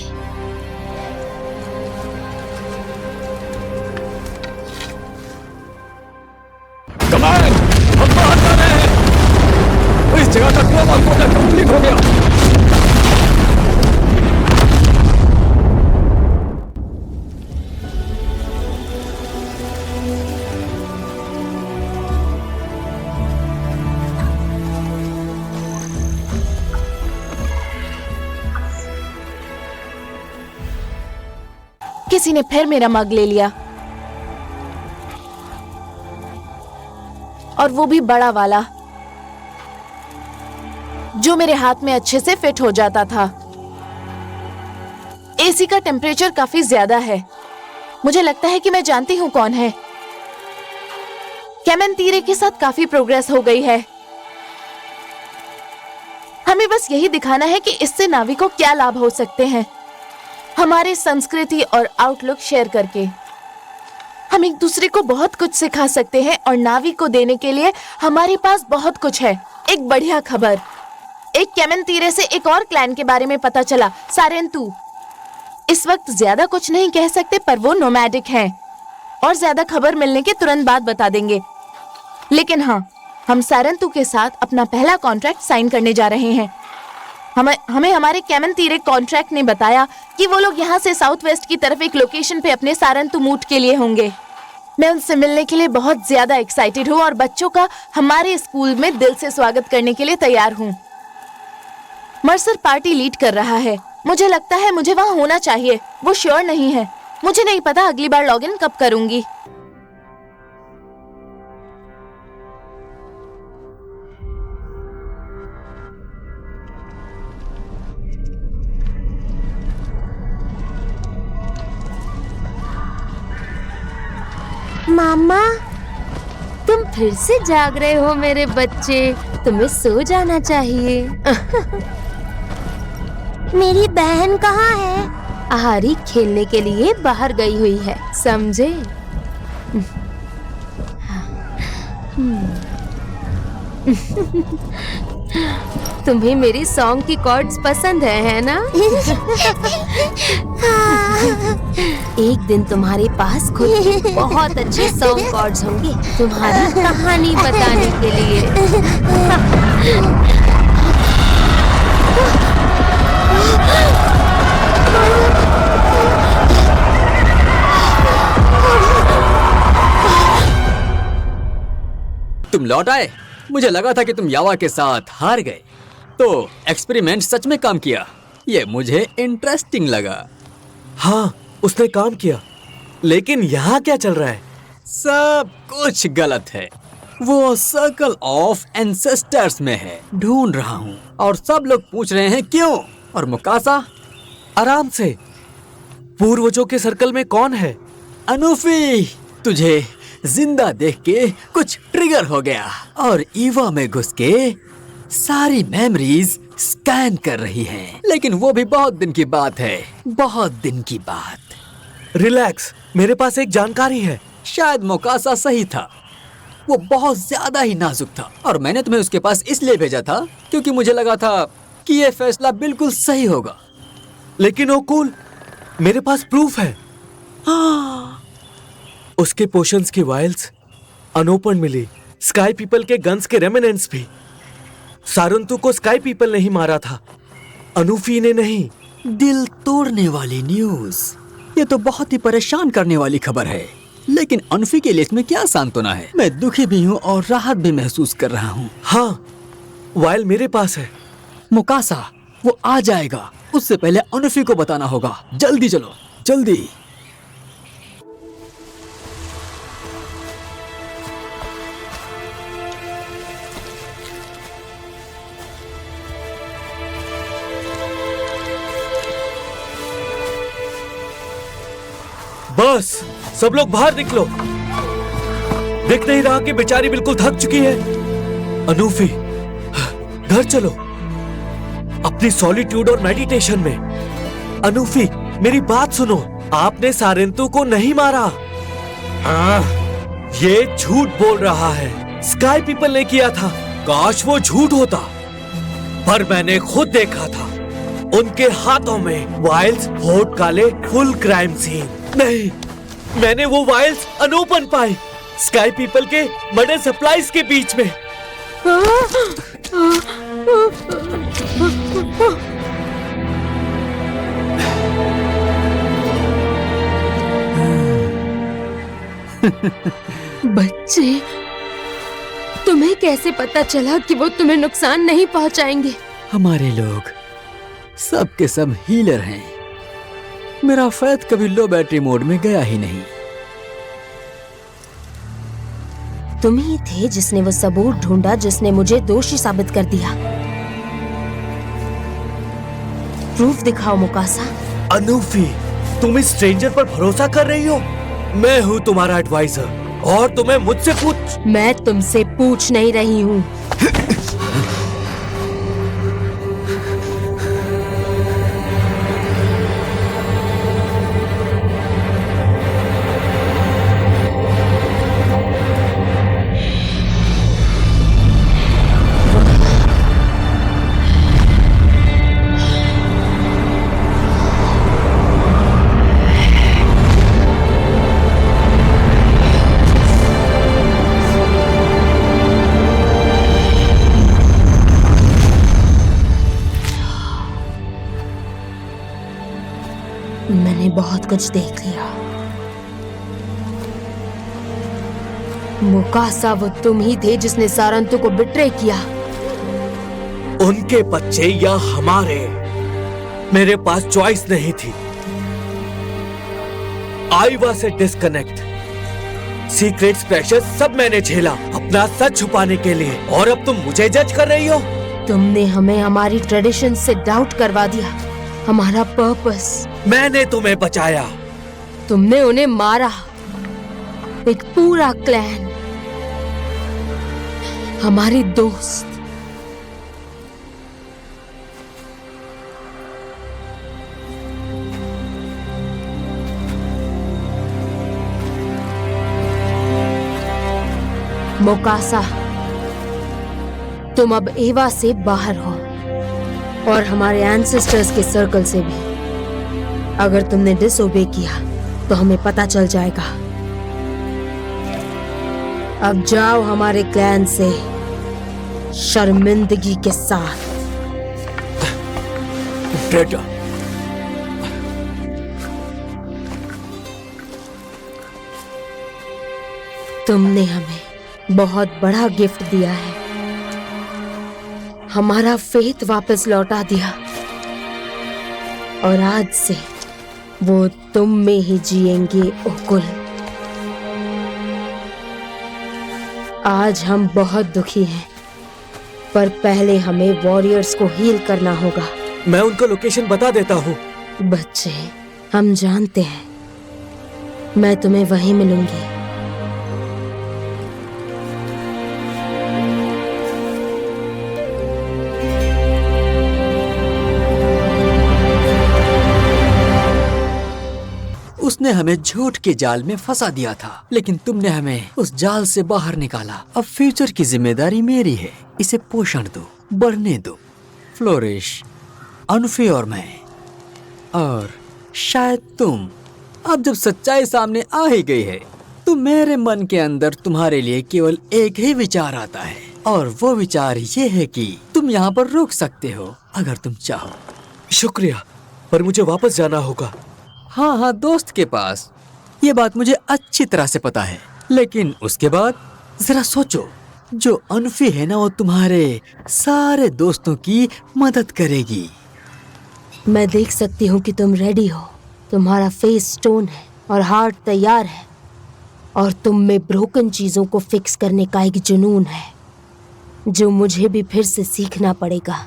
कमाल, हम बाहर जा रहे हैं। इस जगह का ग्लोबल कोड कंप्लीट हो गया। किसी ने फिर मेरा मग ले लिया, और वो भी बड़ा वाला जो मेरे हाथ में अच्छे से फिट हो जाता था। एसी का टेम्परेचर काफी ज्यादा है। मुझे लगता है कि मैं जानती हूँ कौन है। केमेंतीरे के साथ काफी प्रोग्रेस हो गई है। हमें बस यही दिखाना है कि इससे नावी को क्या लाभ हो सकते हैं। हमारे संस्कृति और आउटलुक शेयर करके हम एक दूसरे को बहुत कुछ सिखा सकते हैं, और नावी को देने के लिए हमारे पास बहुत कुछ है। एक बढ़िया खबर, एक केमेंतीरे से एक और क्लैन के बारे में पता चला, सारेंतु। इस वक्त ज्यादा कुछ नहीं कह सकते, पर वो नोमैडिक हैं और ज्यादा खबर मिलने के तुरंत बाद बता देंगे। लेकिन हाँ, हम सारंतु के साथ अपना पहला कॉन्ट्रैक्ट साइन करने जा रहे हैं। हमें हमारे कैमन तीरे कॉन्ट्रैक्ट ने बताया कि वो लोग यहाँ से साउथ वेस्ट की तरफ एक लोकेशन पे अपने सारंतु मूट के लिए होंगे। मैं उनसे मिलने के लिए बहुत ज्यादा एक्साइटेड हूँ और बच्चों का हमारे स्कूल में दिल से स्वागत करने के लिए तैयार हूँ। मर्सर पार्टी लीड कर रहा है। मुझे लगता है मुझे वहाँ होना चाहिए। वो श्योर नहीं है। मुझे नहीं पता अगली बार लॉगिन कब करूंगी। मामा, तुम फिर से जाग रहे हो मेरे बच्चे। तुम्हें सो जाना चाहिए। मेरी बहन कहाँ है? आहारी खेलने के लिए बाहर गई हुई है, समझे? तुम्हें मेरी सॉन्ग की कॉर्ड्स पसंद है ना? एक दिन तुम्हारे पास खुद के बहुत अच्छे सॉन्ग कॉर्ड्स होंगे तुम्हारी कहानी बताने के लिए। तुम लौट आए। मुझे लगा था कि तुम यावा के साथ हार गए। तो एक्सपेरिमेंट सच में काम किया। ये मुझे इंटरेस्टिंग लगा। हाँ, उसने काम किया। लेकिन यहाँ क्या चल रहा है? सब कुछ गलत है। वो सर्कल ऑफ एंसेस्टर्स में है, ढूंढ रहा हूँ। और सब लोग पूछ रहे हैं क्यों। और मुकासा, आराम से। पूर्वजों के सर्कल में कौन है? अनूफी, तुझे जिंदा देख के कुछ ट्रिगर हो गया और ईवा में घुस के सारी मेमोरीज स्कैन कर रही हैं। लेकिन वो भी बहुत दिन की बात है, बहुत दिन की बात। रिलैक्स, मेरे पास एक जानकारी है। शायद मोकासा सही था। वो बहुत ज्यादा ही नाजुक था और मैंने तुम्हें उसके पास इसलिए भेजा था क्योंकि मुझे लगा था कि ये फैसला बिल्कुल सही होगा। लेकिन ओकुल, मेरे पास प्रूफ है। उसके पोशंस की वायल्स अनओपन मिली। स्काई पीपल के गन्स के रेमिनेंट्स भी। सारंतु को स्काई पीपल नहीं मारा था, अनूफी ने नहीं। दिल तोड़ने वाली न्यूज। ये तो बहुत ही परेशान करने वाली खबर है। लेकिन अनूफी के लिए इसमें क्या सांत्वना है? मैं दुखी भी हूँ और राहत भी महसूस कर रहा हूँ। हाँ, वायल मेरे पास है। मुकासा, वो आ जाएगा। उससे पहले अनूफी को बताना होगा। जल्दी चलो, जल्दी। बस, सब लोग बाहर निकलो। दिख नहीं रहा कि बेचारी बिल्कुल थक चुकी है। अनूफी, घर चलो अपनी सॉलिट्यूड और मेडिटेशन में। अनूफी, मेरी बात सुनो। आपने सारंतु को नहीं मारा। ये झूठ बोल रहा है। स्काई पीपल ने किया था। काश वो झूठ होता, पर मैंने खुद देखा था। उनके हाथों में वायल्स, होठ काले, फुल क्राइम सीन। नहीं, मैंने वो वायल्स अनओपन पाए, स्काई पीपल के मर्डर सप्लाईज के बीच में। बच्चे, तुम्हें कैसे पता चला कि वो तुम्हें नुकसान नहीं पहुंचाएंगे? हमारे लोग सब के सब हीलर हैं। मेरा फैथ कभी लो बैटरी मोड में गया ही नहीं। तुम ही थे जिसने वो सबूत ढूंढा जिसने मुझे दोषी साबित कर दिया। प्रूफ दिखाओ मुकासा। अनूफी, तुम इस स्ट्रेंजर पर भरोसा कर रही हो? मैं हूँ तुम्हारा एडवाइजर और तुम्हें मुझसे पूछ। मैं तुमसे पूछ नहीं रही हूँ। बहुत कुछ देख लिया। मुकासा, वो तुम ही थे जिसने सारंतु को बिट्रे किया। उनके बच्चे या हमारे, मेरे पास चॉइस नहीं थी। I was a disconnect. Secrets, pressure सब मैंने झेला अपना सच छुपाने के लिए, और अब तुम मुझे जज कर रही हो? तुमने हमें हमारी ट्रेडिशन से डाउट करवा दिया, हमारा पर्पस। मैंने तुम्हें बचाया। तुमने उन्हें मारा, एक पूरा क्लैन, हमारे दोस्त। मोकासा, तुम अब एवा से बाहर हो और हमारे एंसेस्टर्स के सर्कल से भी। अगर तुमने डिसओबे किया तो हमें पता चल जाएगा। अब जाओ हमारे क्लैन से शर्मिंदगी के साथ। बेटा, तुमने हमें बहुत बड़ा गिफ्ट दिया है, हमारा फेथ वापस लौटा दिया, और आज से वो तुम में ही जिएंगे उकुल। आज हम बहुत दुखी हैं, पर पहले हमें वॉरियर्स को हील करना होगा। मैं उनका लोकेशन बता देता हूँ। बच्चे, हम जानते हैं, मैं तुम्हें वहीं मिलूंगी। उसने हमें झूठ के जाल में फंसा दिया था, लेकिन तुमने हमें उस जाल से बाहर निकाला। अब फ्यूचर की जिम्मेदारी मेरी है। इसे पोषण दो, बढ़ने दो। फ्लोरिश, अनफे और मैं, और शायद तुम। अब जब सच्चाई सामने आ ही गई है तो मेरे मन के अंदर तुम्हारे लिए केवल एक ही विचार आता है, और वो विचार ये है कि तुम यहाँ पर रुक सकते हो अगर तुम चाहो। शुक्रिया, पर मुझे वापस जाना होगा। हाँ, दोस्त के पास। ये बात मुझे अच्छी तरह से पता है, लेकिन उसके बाद जरा सोचो, जो अनफी है ना, वो तुम्हारे सारे दोस्तों की मदद करेगी। मैं देख सकती हूँ कि तुम रेडी हो। तुम्हारा फेस स्टोन है और हार्ट तैयार है, और तुम में ब्रोकन चीजों को फिक्स करने का एक जुनून है, जो मुझे भी फिर से सीखना पड़ेगा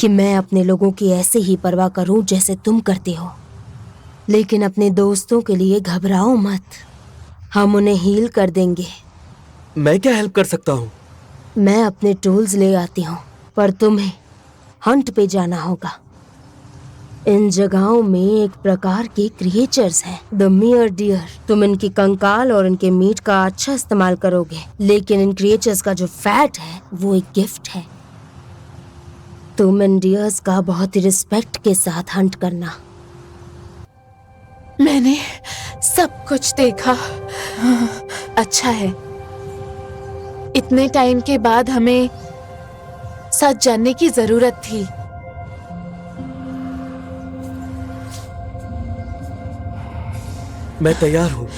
कि मैं अपने लोगों की ऐसे ही परवाह करूं जैसे तुम करते हो। लेकिन अपने दोस्तों के लिए घबराओ मत, हम उन्हें हील कर देंगे। मैं क्या हेल्प कर सकता हूँ? मैं अपने टूल्स ले आती हूँ, पर तुम्हें हंट पे जाना होगा। इन जगहों में एक प्रकार के क्रिएचर्स हैं, द मियर डियर। तुम इनकी कंकाल और इनके मीट का अच्छा इस्तेमाल करोगे, लेकिन इन क्रिएचर्स का जो फैट है वो एक गिफ्ट है। तुम इन डियर्स का बहुत ही रिस्पेक्ट के साथ हंट करना। मैंने सब कुछ देखा। अच्छा है, इतने टाइम के बाद हमें सच जानने की जरूरत थी। मैं तैयार हूँ।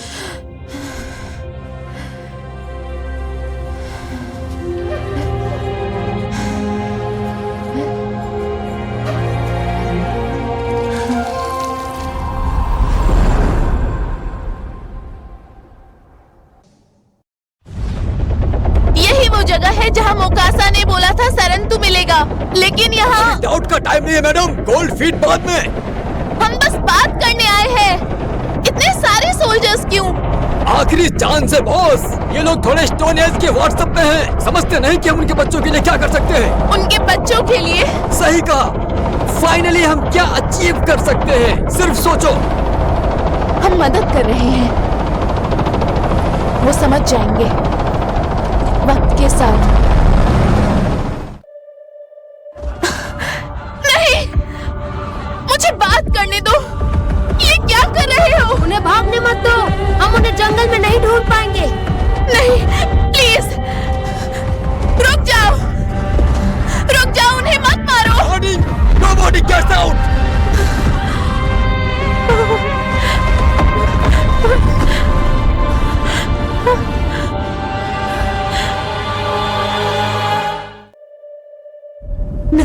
यही वो जगह है जहाँ मोकासा ने बोला था सरंतु मिलेगा, लेकिन यहाँ डाउट का टाइम नहीं है मैडम, गोल्ड फीट बाद में। हम बस बात करने आए हैं। इतने सारे सोल्जर्स क्यों? आखिरी चांस है बॉस। ये लोग थोड़े स्टोन एज के व्हाट्सएप पे हैं, समझते नहीं कि हम उनके बच्चों के लिए क्या कर सकते हैं। उनके बच्चों के लिए? सही कहा। फाइनली हम क्या अचीव कर सकते हैं, सिर्फ सोचो। हम मदद कर रहे हैं, वो समझ जाएंगे वक्त के साथ। नहीं, मुझे बात करने दो। ये क्या कर रहे हो? उन्हें भागने मत दो, हम उन्हें जंगल में नहीं ढूंढ पाएंगे। नहीं, प्लीज रुक जाओ, रुक जाओ, उन्हें मत मारो। Nobody gets out!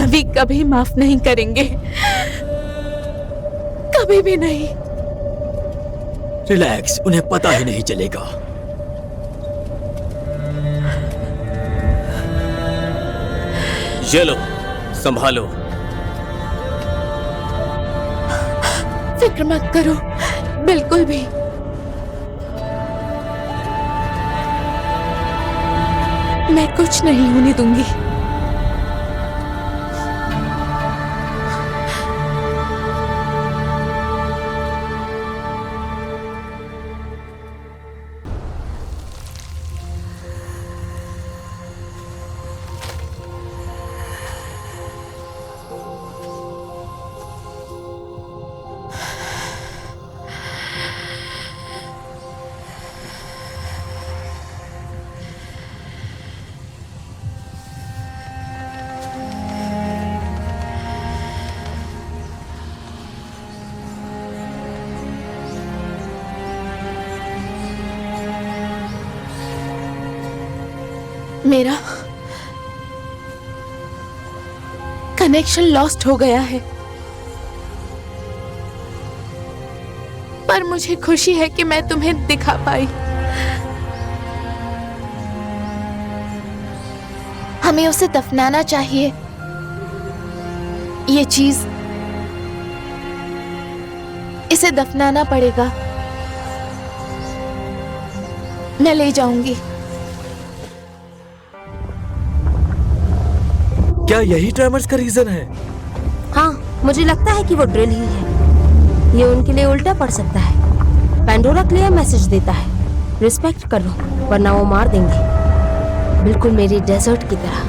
अभी कभी माफ नहीं करेंगे, कभी भी नहीं। रिलैक्स, उन्हें पता ही नहीं चलेगा। ये लो, संभालो। फिक्र मत करो, बिल्कुल भी। मैं कुछ नहीं होने दूंगी। मेरा कनेक्शन लॉस्ट हो गया है, पर मुझे खुशी है कि मैं तुम्हें दिखा पाई। हमें उसे दफनाना चाहिए। ये चीज, इसे दफनाना पड़ेगा। मैं ले जाऊंगी। क्या यही ट्रेमर्स का रीजन है? हाँ, मुझे लगता है कि वो ड्रिल ही है। ये उनके लिए उल्टा पड़ सकता है। पैंडोरा क्लियर मैसेज देता है, रिस्पेक्ट करो वरना वो मार देंगे, बिल्कुल मेरी डेजर्ट की तरह।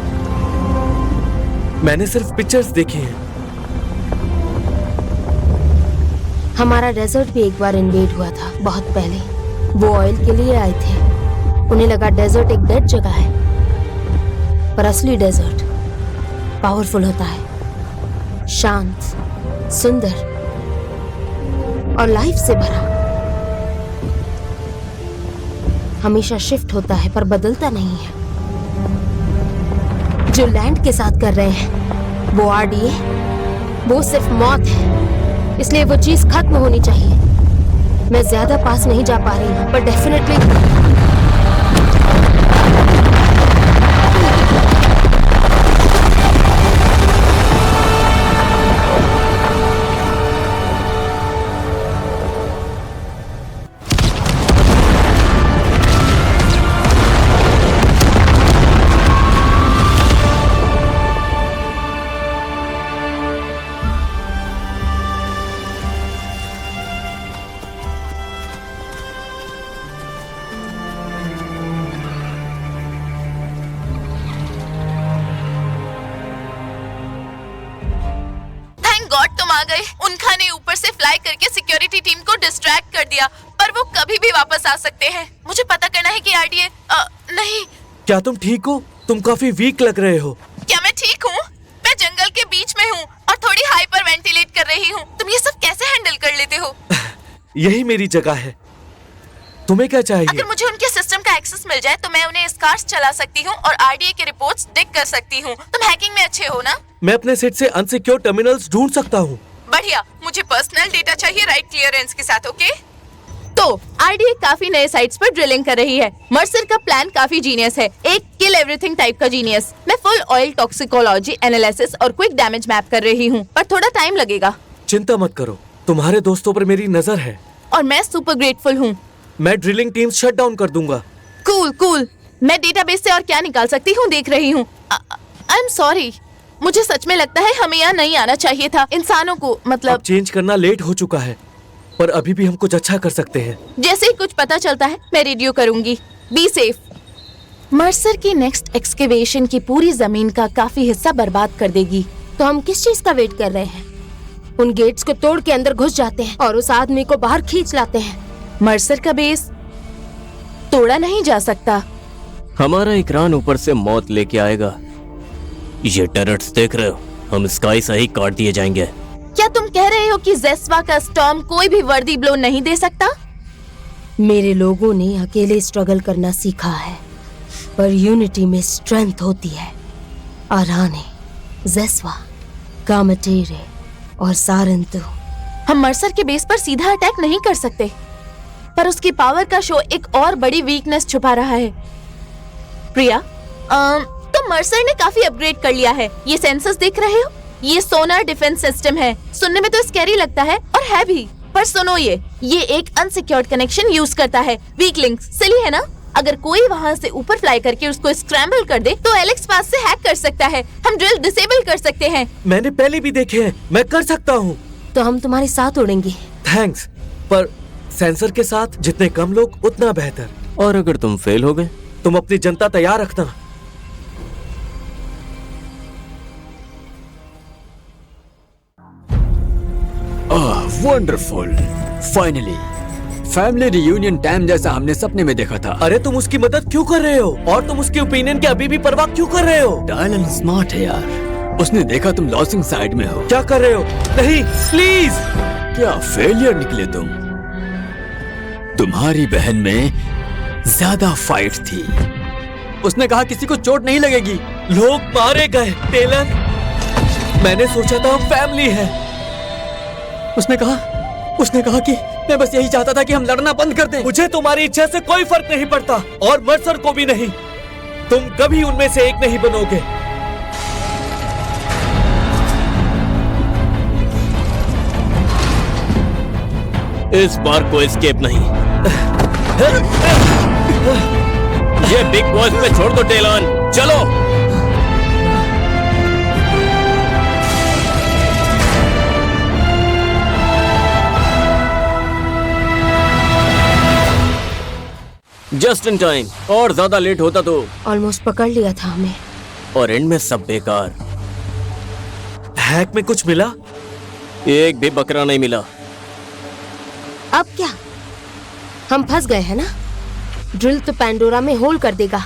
मैंने सिर्फ पिक्चर्स देखी हैं। हमारा डेजर्ट भी एक बार इन्वेड हुआ था, बहुत पहले। वो ऑयल के लिए आए थे। उन्हें लगा डेजर्ट एक डेड जगह है, पर असली डेजर्ट पावरफुल होता है, शांत, सुंदर और लाइफ से भरा। हमेशा शिफ्ट होता है पर बदलता नहीं है। जो लैंड के साथ कर रहे हैं वो आरडीए, वो सिर्फ मौत है। इसलिए वो चीज खत्म होनी चाहिए। मैं ज्यादा पास नहीं जा पा रही हूँ, पर डेफिनेटली उनका ने ऊपर से फ्लाई करके सिक्योरिटी टीम को डिस्ट्रैक्ट कर दिया, पर वो कभी भी वापस आ सकते हैं। मुझे पता करना है कि आरडीए नहीं। क्या तुम ठीक हो? तुम काफी वीक लग रहे हो। क्या मैं ठीक हूँ? मैं जंगल के बीच में हूँ और थोड़ी हाइपर वेंटिलेट कर रही हूँ। तुम ये सब कैसे हैंडल कर लेते हो? यही मेरी जगह है। तुम्हें क्या चाहिए? अगर मुझे उनके सिस्टम का एक्सेस मिल जाए तो मैं उन्हें स्कार्स चला सकती हूँ और आरडीए के रिपोर्ट्स डिग कर सकती हूँ। तुम हैकिंग में अच्छे हो ना? मैं अपने सेट से अनसिक्योर टर्मिनल्स ढूंढ सकता हूँ। बढ़िया, मुझे पर्सनल डेटा चाहिए राइट क्लियरेंस के साथ, ओके? तो आरडीए काफी नए साइट्स पर ड्रिलिंग कर रही है। मर्सर का प्लान काफी जीनियस है, एक किल एवरीथिंग टाइप का जीनियस। मैं फुल ऑयल टॉक्सिकोलॉजी एनालिसिस और क्विक डैमेज मैप कर रही हूँ, पर थोड़ा टाइम लगेगा। चिंता मत करो, तुम्हारे दोस्तों पर मेरी नजर है और मैं सुपर ग्रेटफुल हूँ। मैं ड्रिलिंग टीम शट डाउन कर दूंगा। Cool cool. मैं डेटाबेस से और क्या निकाल सकती हूँ देख रही हूँ। आई एम सॉरी, मुझे सच में लगता है हमें यहाँ नहीं आना चाहिए था। इंसानों को मतलब अब चेंज करना लेट हो चुका है, पर अभी भी हम कुछ अच्छा कर सकते हैं। जैसे ही कुछ पता चलता है मैं रेडियो करूंगी। Be safe. मर्सर की नेक्स्ट एक्सकेवेशन की पूरी जमीन का काफी हिस्सा बर्बाद कर देगी। तो हम किस चीज का वेट कर रहे हैं? उन गेट्स को तोड़ के अंदर घुस जाते हैं और उस आदमी को बाहर खींच लाते हैं। मर्सर का बेस तोड़ा नहीं जा सकता। हमारा इकरान ऊपर से मौत लेके आएगा। ये टर्रेट्स देख रहे हो, हम स्काई से ही काट दिए जाएंगे। क्या तुम कह रहे हो कि जेस्वा का स्टॉर्म कोई भी वर्दी ब्लो नहीं दे सकता? मेरे लोगों ने अकेले स्ट्रगल करना सीखा है, पर यूनिटी में स्ट्रेंथ होती है। आराने, जेस्वा, कामटेरे और सारंतु। हम मर्सर के बेस पर सीधा अटैक नहीं कर सकते, पर उसकी पावर का शो एक और बड़ी वीकनेस छुपा रहा है। प्रिया, तो मर्सर ने काफी अपग्रेड कर लिया है। ये सेंसर्स देख रहे हो? ये सोनार डिफेंस सिस्टम है। सुनने में तो स्कैरी लगता है, और है भी, पर सुनो ये एक अनसिक्योर्ड कनेक्शन यूज करता है। वीक लिंक सिली है ना? अगर कोई वहाँ से ऊपर फ्लाई करके उसको स्क्रैम्बल कर दे तो एलेक्स पास से हैक कर सकता है। हम ड्रिल डिसेबल कर सकते हैं। मैंने पहले भी देखे हैं, मैं कर सकता हूँ। तो हम तुम्हारे साथ उड़ेंगे। थैंक्स, पर सेंसर के साथ जितने कम लोग उतना बेहतर। और अगर तुम फेल हो गए? तुम अपनी जनता तैयार रखना। Wonderful, finally family reunion time जैसा हमने सपने में देखा था। अरे तुम उसकी मदद क्यों कर रहे हो? और तुम उसके ओपिनियन की अभी भी परवाह क्यों कर रहे हो? टाइलन स्मार्ट है यार, उसने देखा तुम लॉसिंग साइड में हो। क्या कर रहे हो? नहीं, प्लीज। क्या फेलियर निकले तुम? तुम्हारी बहन में ज्यादा फाइट थी। उसने कहा किसी को चोट नहीं लगेगी। लोग मारे गए टेलन। मैंने सोचा था हम फैमिली है। उसने कहा कि मैं बस यही चाहता था कि हम लड़ना बंद कर दें। मुझे तुम्हारी इच्छा से कोई फर्क नहीं पड़ता, और मर्सर को भी नहीं। तुम कभी उनमें से एक नहीं बनोगे। इस बार कोई एस्केप नहीं। ये बिग बॉस पे छोड़ दो टेलन, चलो। जस्ट इन टाइम, और ज्यादा लेट होता तो ऑलमोस्ट पकड़ लिया था हमें। और एंड में सब बेकार। हैक में कुछ मिला? एक भी बकरा नहीं मिला। अब क्या? हम फंस गए हैं ना? ड्रिल तो पैंडोरा में होल कर देगा।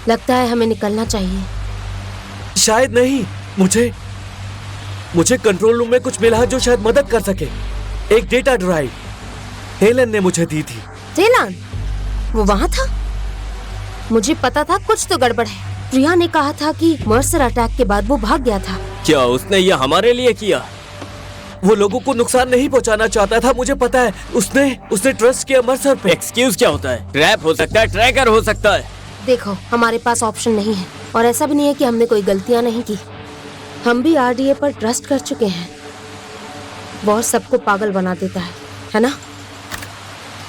लगता है हमें निकलना चाहिए। शायद नहीं। मुझे कंट्रोल रूम में कुछ मिला है जो शायद मदद कर सके। एक डेटा ड्राइव हेलन ने मुझे दी थी। टेलन, वो वहाँ था? मुझे पता था कुछ तो गड़बड़ है। प्रिया ने कहा था कि मर्सर अटैक के बाद वो भाग गया था। क्या उसने ये हमारे लिए किया? वो लोगों को नुकसान नहीं पहुंचाना चाहता था, मुझे पता है। उसने ट्रस्ट किया मर्सर पे। एक्सक्यूज क्या होता है? ट्रैप हो सकता है, ट्रैकर हो सकता है। देखो, हमारे पास ऑप्शन नहीं है, और ऐसा भी नहीं है कि हमने कोई गलतियां नहीं की। हम भी आरडीए पर ट्रस्ट कर चुके हैं। वॉर सबको पागल बना देता है ना?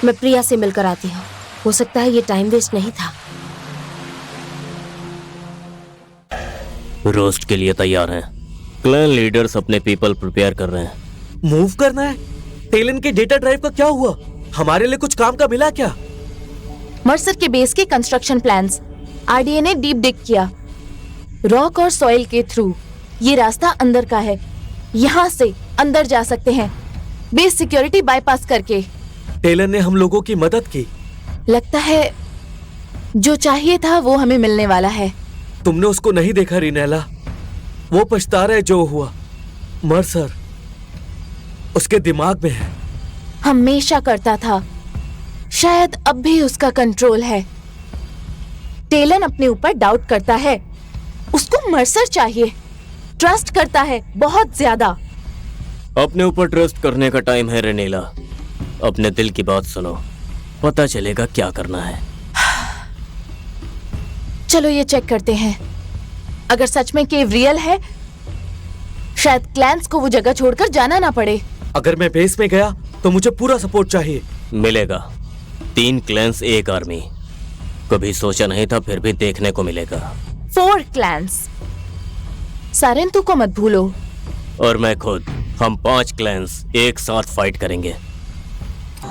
मैं प्रिया से मिलकर आती हूँ। हो सकता है ये टाइम वेस्ट नहीं था। रोस्ट के लिए तैयार हैं। क्लैन लीडर्स अपने पीपल प्रिपेयर कर रहे हैं। मूव करना है। टेलन के डेटा ड्राइव का क्या हुआ? हमारे लिए कुछ काम का मिला क्या? मर्सर के बेस के कंस्ट्रक्शन प्लान्स आरडीए ने डीप डिग किया। रॉक और सॉइल के थ्रू ये रास्ता अंदर का है। यहाँ से अंदर जा सकते हैं, बेस सिक्योरिटी बाईपास करके। टेलन ने हम लोगों की मदद की। लगता है जो चाहिए था वो हमें मिलने वाला है। तुमने उसको नहीं देखा रिनेला? वो पछता रहा है जो हुआ। मर्सर उसके दिमाग में है। हमेशा करता था, शायद अब भी उसका कंट्रोल है। टेलन अपने ऊपर डाउट करता है। उसको मर्सर चाहिए। ट्रस्ट करता है बहुत ज्यादा। अपने ऊपर ट्रस्ट करने का टाइम है रेनेला। अपने दिल की बात सुनो, पता चलेगा क्या करना है। चलो ये चेक करते हैं। अगर सच में केव रियल है, शायद क्लैंस को वो जगह छोड़कर जाना ना पड़े। अगर मैं बेस में गया तो मुझे पूरा सपोर्ट चाहिए। मिलेगा। 3 क्लैंस, 1 आर्मी। कभी सोचा नहीं था, फिर भी देखने को मिलेगा। 4 क्लैंस। सारेंतु को मत भूलो। और मैं खुद। हम 5 क्लैंस एक साथ फाइट करेंगे।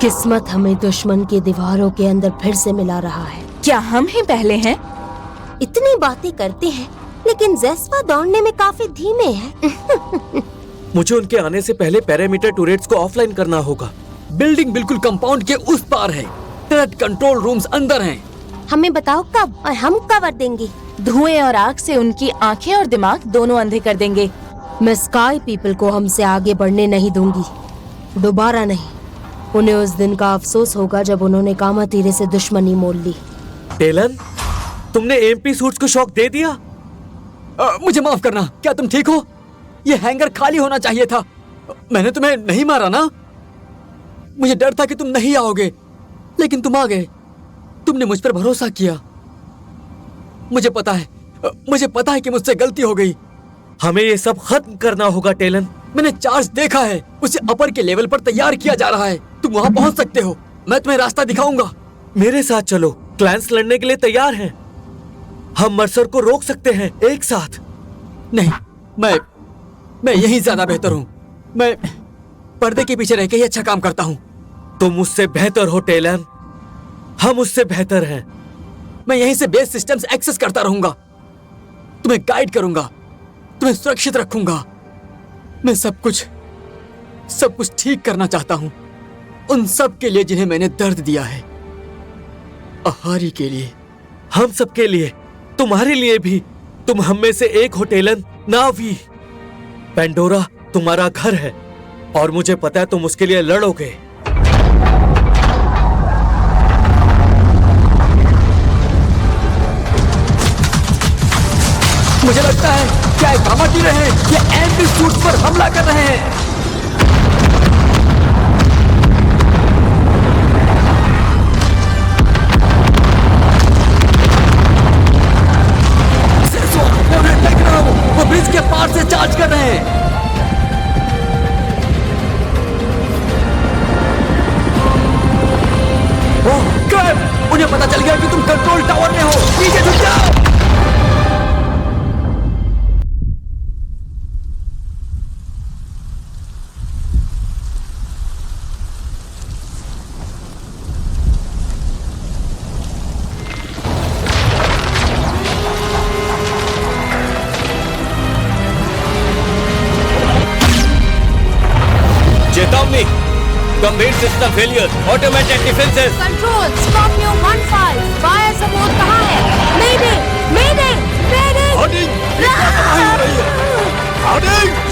किस्मत हमें दुश्मन की दीवारों के अंदर फिर से मिला रहा है। क्या हम ही पहले हैं? इतनी बातें करते हैं, लेकिन जेस्पा दौड़ने में काफी धीमे हैं। मुझे उनके आने से पहले पैरामीटर टूरेट्स को ऑफलाइन करना होगा। बिल्डिंग बिल्कुल कंपाउंड के उस पार है। टर्रेट कंट्रोल रूम्स अंदर हैं। हमें बताओ कब, और हम कवर देंगे। धुएं और आग से उनकी आंखें और दिमाग दोनों अंधे कर देंगे। मैं स्काई पीपल को हमसे आगे बढ़ने नहीं दूंगी, दोबारा नहीं। उन्हें उस दिन का अफसोस होगा जब उन्होंने कामातीरे से दुश्मनी मोल ली। टेलन, तुमने एमपी सूट्स को शॉक दे दिया। मुझे माफ करना। क्या तुम ठीक हो? ये हैंगर खाली होना चाहिए था। मैंने तुम्हें नहीं मारा ना। मुझे डर था कि तुम नहीं आओगे, लेकिन तुम आ गए। तुमने मुझ पर भरोसा किया। मुझे पता है कि मुझसे गलती हो गई। हमें ये सब खत्म करना होगा टेलन। मैंने चार्ज देखा है, उसे अपर के लेवल पर तैयार किया जा रहा है। तुम वहां पहुंच सकते हो, मैं तुम्हें रास्ता दिखाऊंगा। मेरे साथ चलो, क्लैंस लड़ने के लिए तैयार हैं। हम मर्सर को रोक सकते हैं एक साथ। नहीं, मैं यही ज्यादा बेहतर हूं। मैं पर्दे के पीछे रह के ही अच्छा काम करता हूं। तुम मुझसे बेहतर हो टेलन, हम उससे बेहतर हैं। मैं यहीं से बेस सिस्टम्स एक्सेस करता रहूंगा, तुम्हें गाइड करूंगा, तुम्हें सुरक्षित रखूंगा। मैं सब कुछ ठीक करना चाहता हूं, उन सब के लिए जिन्हें मैंने दर्द दिया है। अहारी के लिए, हम सब के लिए, तुम्हारे लिए भी। तुम हम में से एक हो टेलन, नावी। पेंडोरा तुम्हारा घर है और मुझे पता है तुम उसके लिए लड़ोगे। मुझे लगता है क्या कामाटी रहे ये एंटी सूट पर हमला कर रहे हैं। मैं उन्हें देख रहा हूं, वो ब्रिज के पार से चार्ज कर रहे हैं। ओह क्रैप! उन्हें पता चल गया कि तुम कंट्रोल टावर में हो। पीछे झुक जाओ। चेतावनी, गंभीर system failure, automatic defences. Control, Scorpio 15, fire support कहाँ है? मेडे, मेडे, मेडे।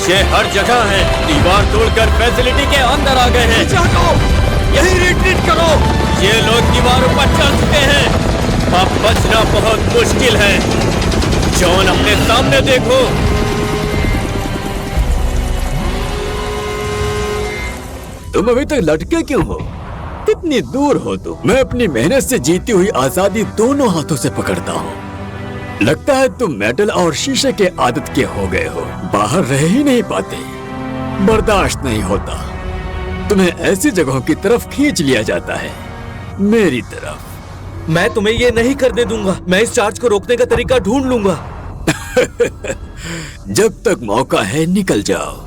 ये हर जगह है, दीवार तोड़कर फैसिलिटी के अंदर आ गए हैं। यही रिट्रीट करो। ये लोग दीवारों पर चढ़ चुके हैं, अब बचना बहुत मुश्किल है। जॉन अपने सामने देखो। तुम अभी तक लटके क्यों हो? कितनी दूर हो तुम? मैं अपनी मेहनत से जीती हुई आजादी दोनों हाथों से पकड़ता हूँ। लगता है तुम मेटल और शीशे के आदत के हो गए हो, बाहर रह ही नहीं पाते, बर्दाश्त नहीं होता। तुम्हें ऐसी जगहों की तरफ खींच लिया जाता है, मेरी तरफ। मैं तुम्हें ये नहीं करने दूंगा। मैं इस चार्ज को रोकने का तरीका ढूंढ लूंगा। जब तक मौका है निकल जाओ।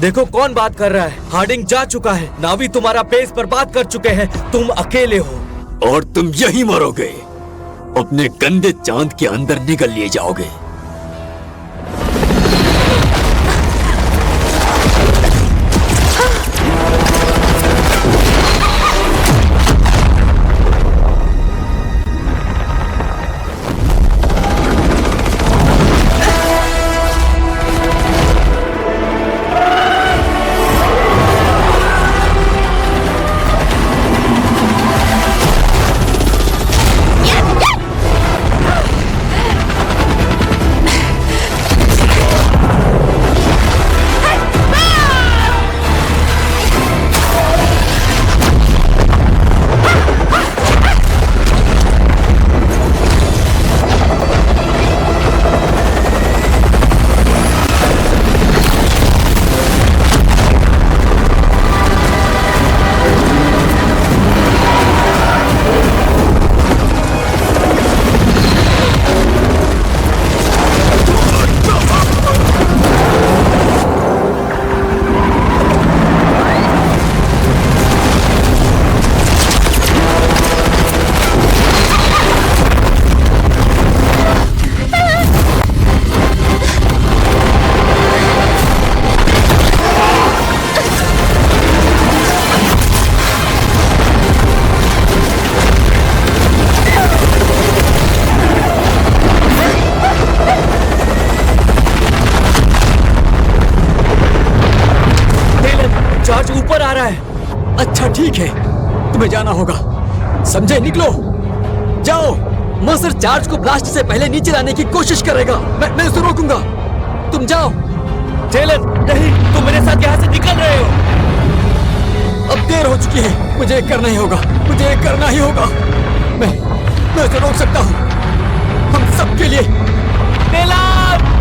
देखो कौन बात कर रहा है। हार्डिंग जा चुका है, नावी तुम्हारा पेस बर्बाद कर चुके हैं। तुम अकेले हो और तुम यही मरोगे, अपने गंदे चांद के अंदर निकल लिए जाओगे। चार्ज ऊपर आ रहा है। अच्छा ठीक है, तुम्हें जाना होगा, समझे? निकलो, जाओ। मर्सर चार्ज को ब्लास्ट से पहले नीचे लाने की कोशिश करेगा। मैं उसे रोकूंगा। तुम जाओ। टेलन, नहीं, तुम मेरे साथ यहाँ से निकल रहे हो। अब देर हो चुकी है, मुझे करना ही होगा, मुझे करना ही होगा। मैं उसे रोक सकता हूँ, हम सबके लिए। टेलन!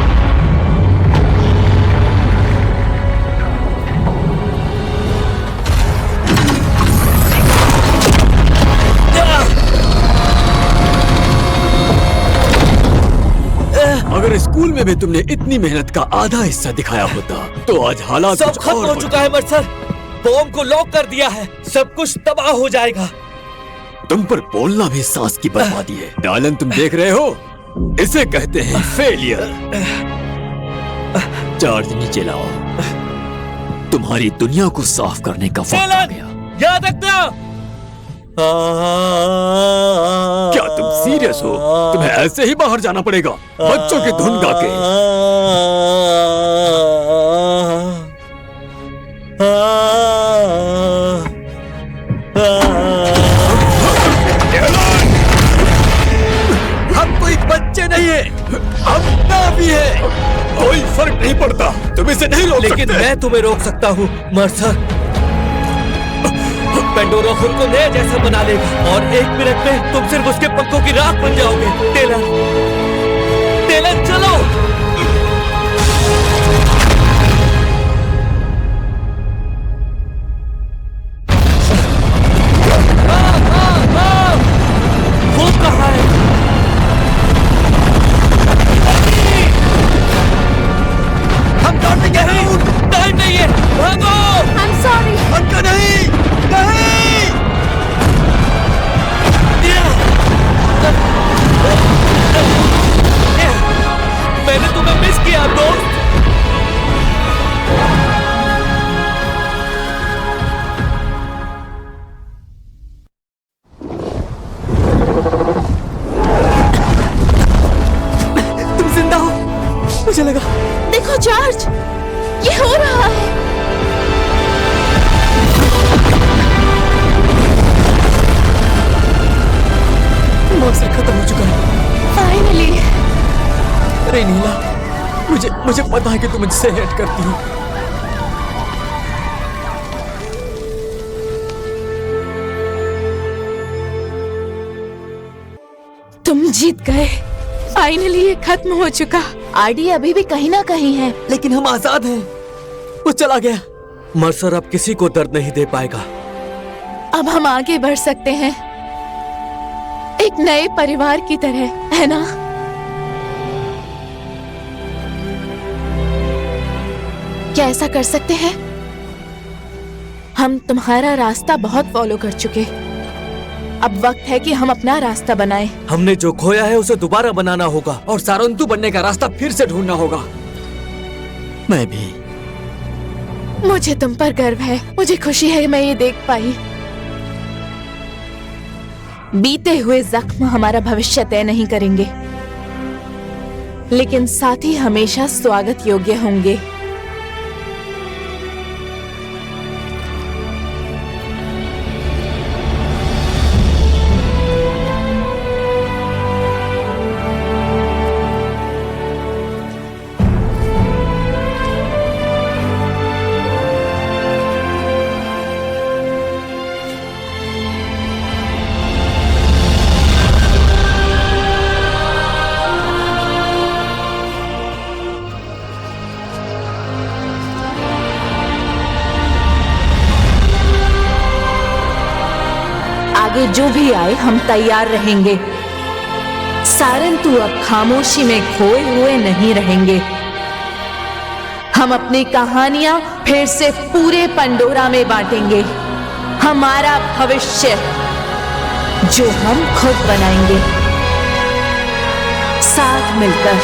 अगर स्कूल में भी तुमने इतनी मेहनत का आधा हिस्सा दिखाया होता तो आज हालात सब कुछ खत्म और हो चुका है मर्सर। बॉम्ब को लॉक कर दिया है, सब कुछ तबाह हो जाएगा। तुम पर बोलना भी सांस की बर्बादी है। डालन, तुम देख रहे हो, इसे कहते हैं फेलियर। चार्ज नीचे लाओ, तुम्हारी दुनिया को साफ करने का वक्त आ गया। याद रखना। क्या तुम सीरियस हो? तुम्हें ऐसे ही बाहर जाना पड़ेगा, बच्चों की धुन गा के। हम कोई बच्चे नहीं है, हम काफी है। कोई फर्क नहीं पड़ता, तुम इसे नहीं रोक लेकिन सकते। मैं तुम्हें रोक सकता हूँ मर्सर। पेंडोरा खुद को नया जैसा बना लेगा और 1 मिनट में तुम सिर्फ उसके पंखों की राख बन जाओगे। टेलन, टेलन चलो। वो कहाँ है? हम दौड़ेंगे नहीं, टाइम नहीं है, भागो। I'm sorry. उनका नहीं, नहीं। मैंने तुम्हें मिस किया दोस्त। तुम जिंदा हो, मुझे लगा। देखो चार्ज, ये हो रहा है। मौसम खत्म हो चुका है। फाइनली। अरे नीला, मुझे पता है कि तुम मुझसे हेट करती हो। तुम जीत गए। फाइनली ये खत्म हो चुका। आरडी अभी भी कहीं ना कहीं है। लेकिन हम आजाद हैं। वो चला गया। मर्सर अब किसी को दर्द नहीं दे पाएगा। अब हम आगे बढ़ सकते हैं, एक नए परिवार की तरह, है ना? क्या ऐसा कर सकते हैं? हम तुम्हारा रास्ता बहुत फॉलो कर चुके, अब वक्त है कि हम अपना रास्ता बनाएं। हमने जो खोया है उसे दोबारा बनाना होगा और सारंतु बनने का रास्ता फिर से ढूंढना होगा। मैं भी। मुझे तुम पर गर्व है, मुझे खुशी है मैं ये देख पाई। बीते हुए जख्म हमारा भविष्य तय नहीं करेंगे, लेकिन साथ ही हमेशा स्वागत योग्य होंगे। आगे जो भी आए हम तैयार रहेंगे। सारंतु अब खामोशी में खोए हुए नहीं रहेंगे। हम अपनी कहानियां फिर से पूरे पंडोरा में बांटेंगे। हमारा भविष्य जो हम खुद बनाएंगे, साथ मिलकर।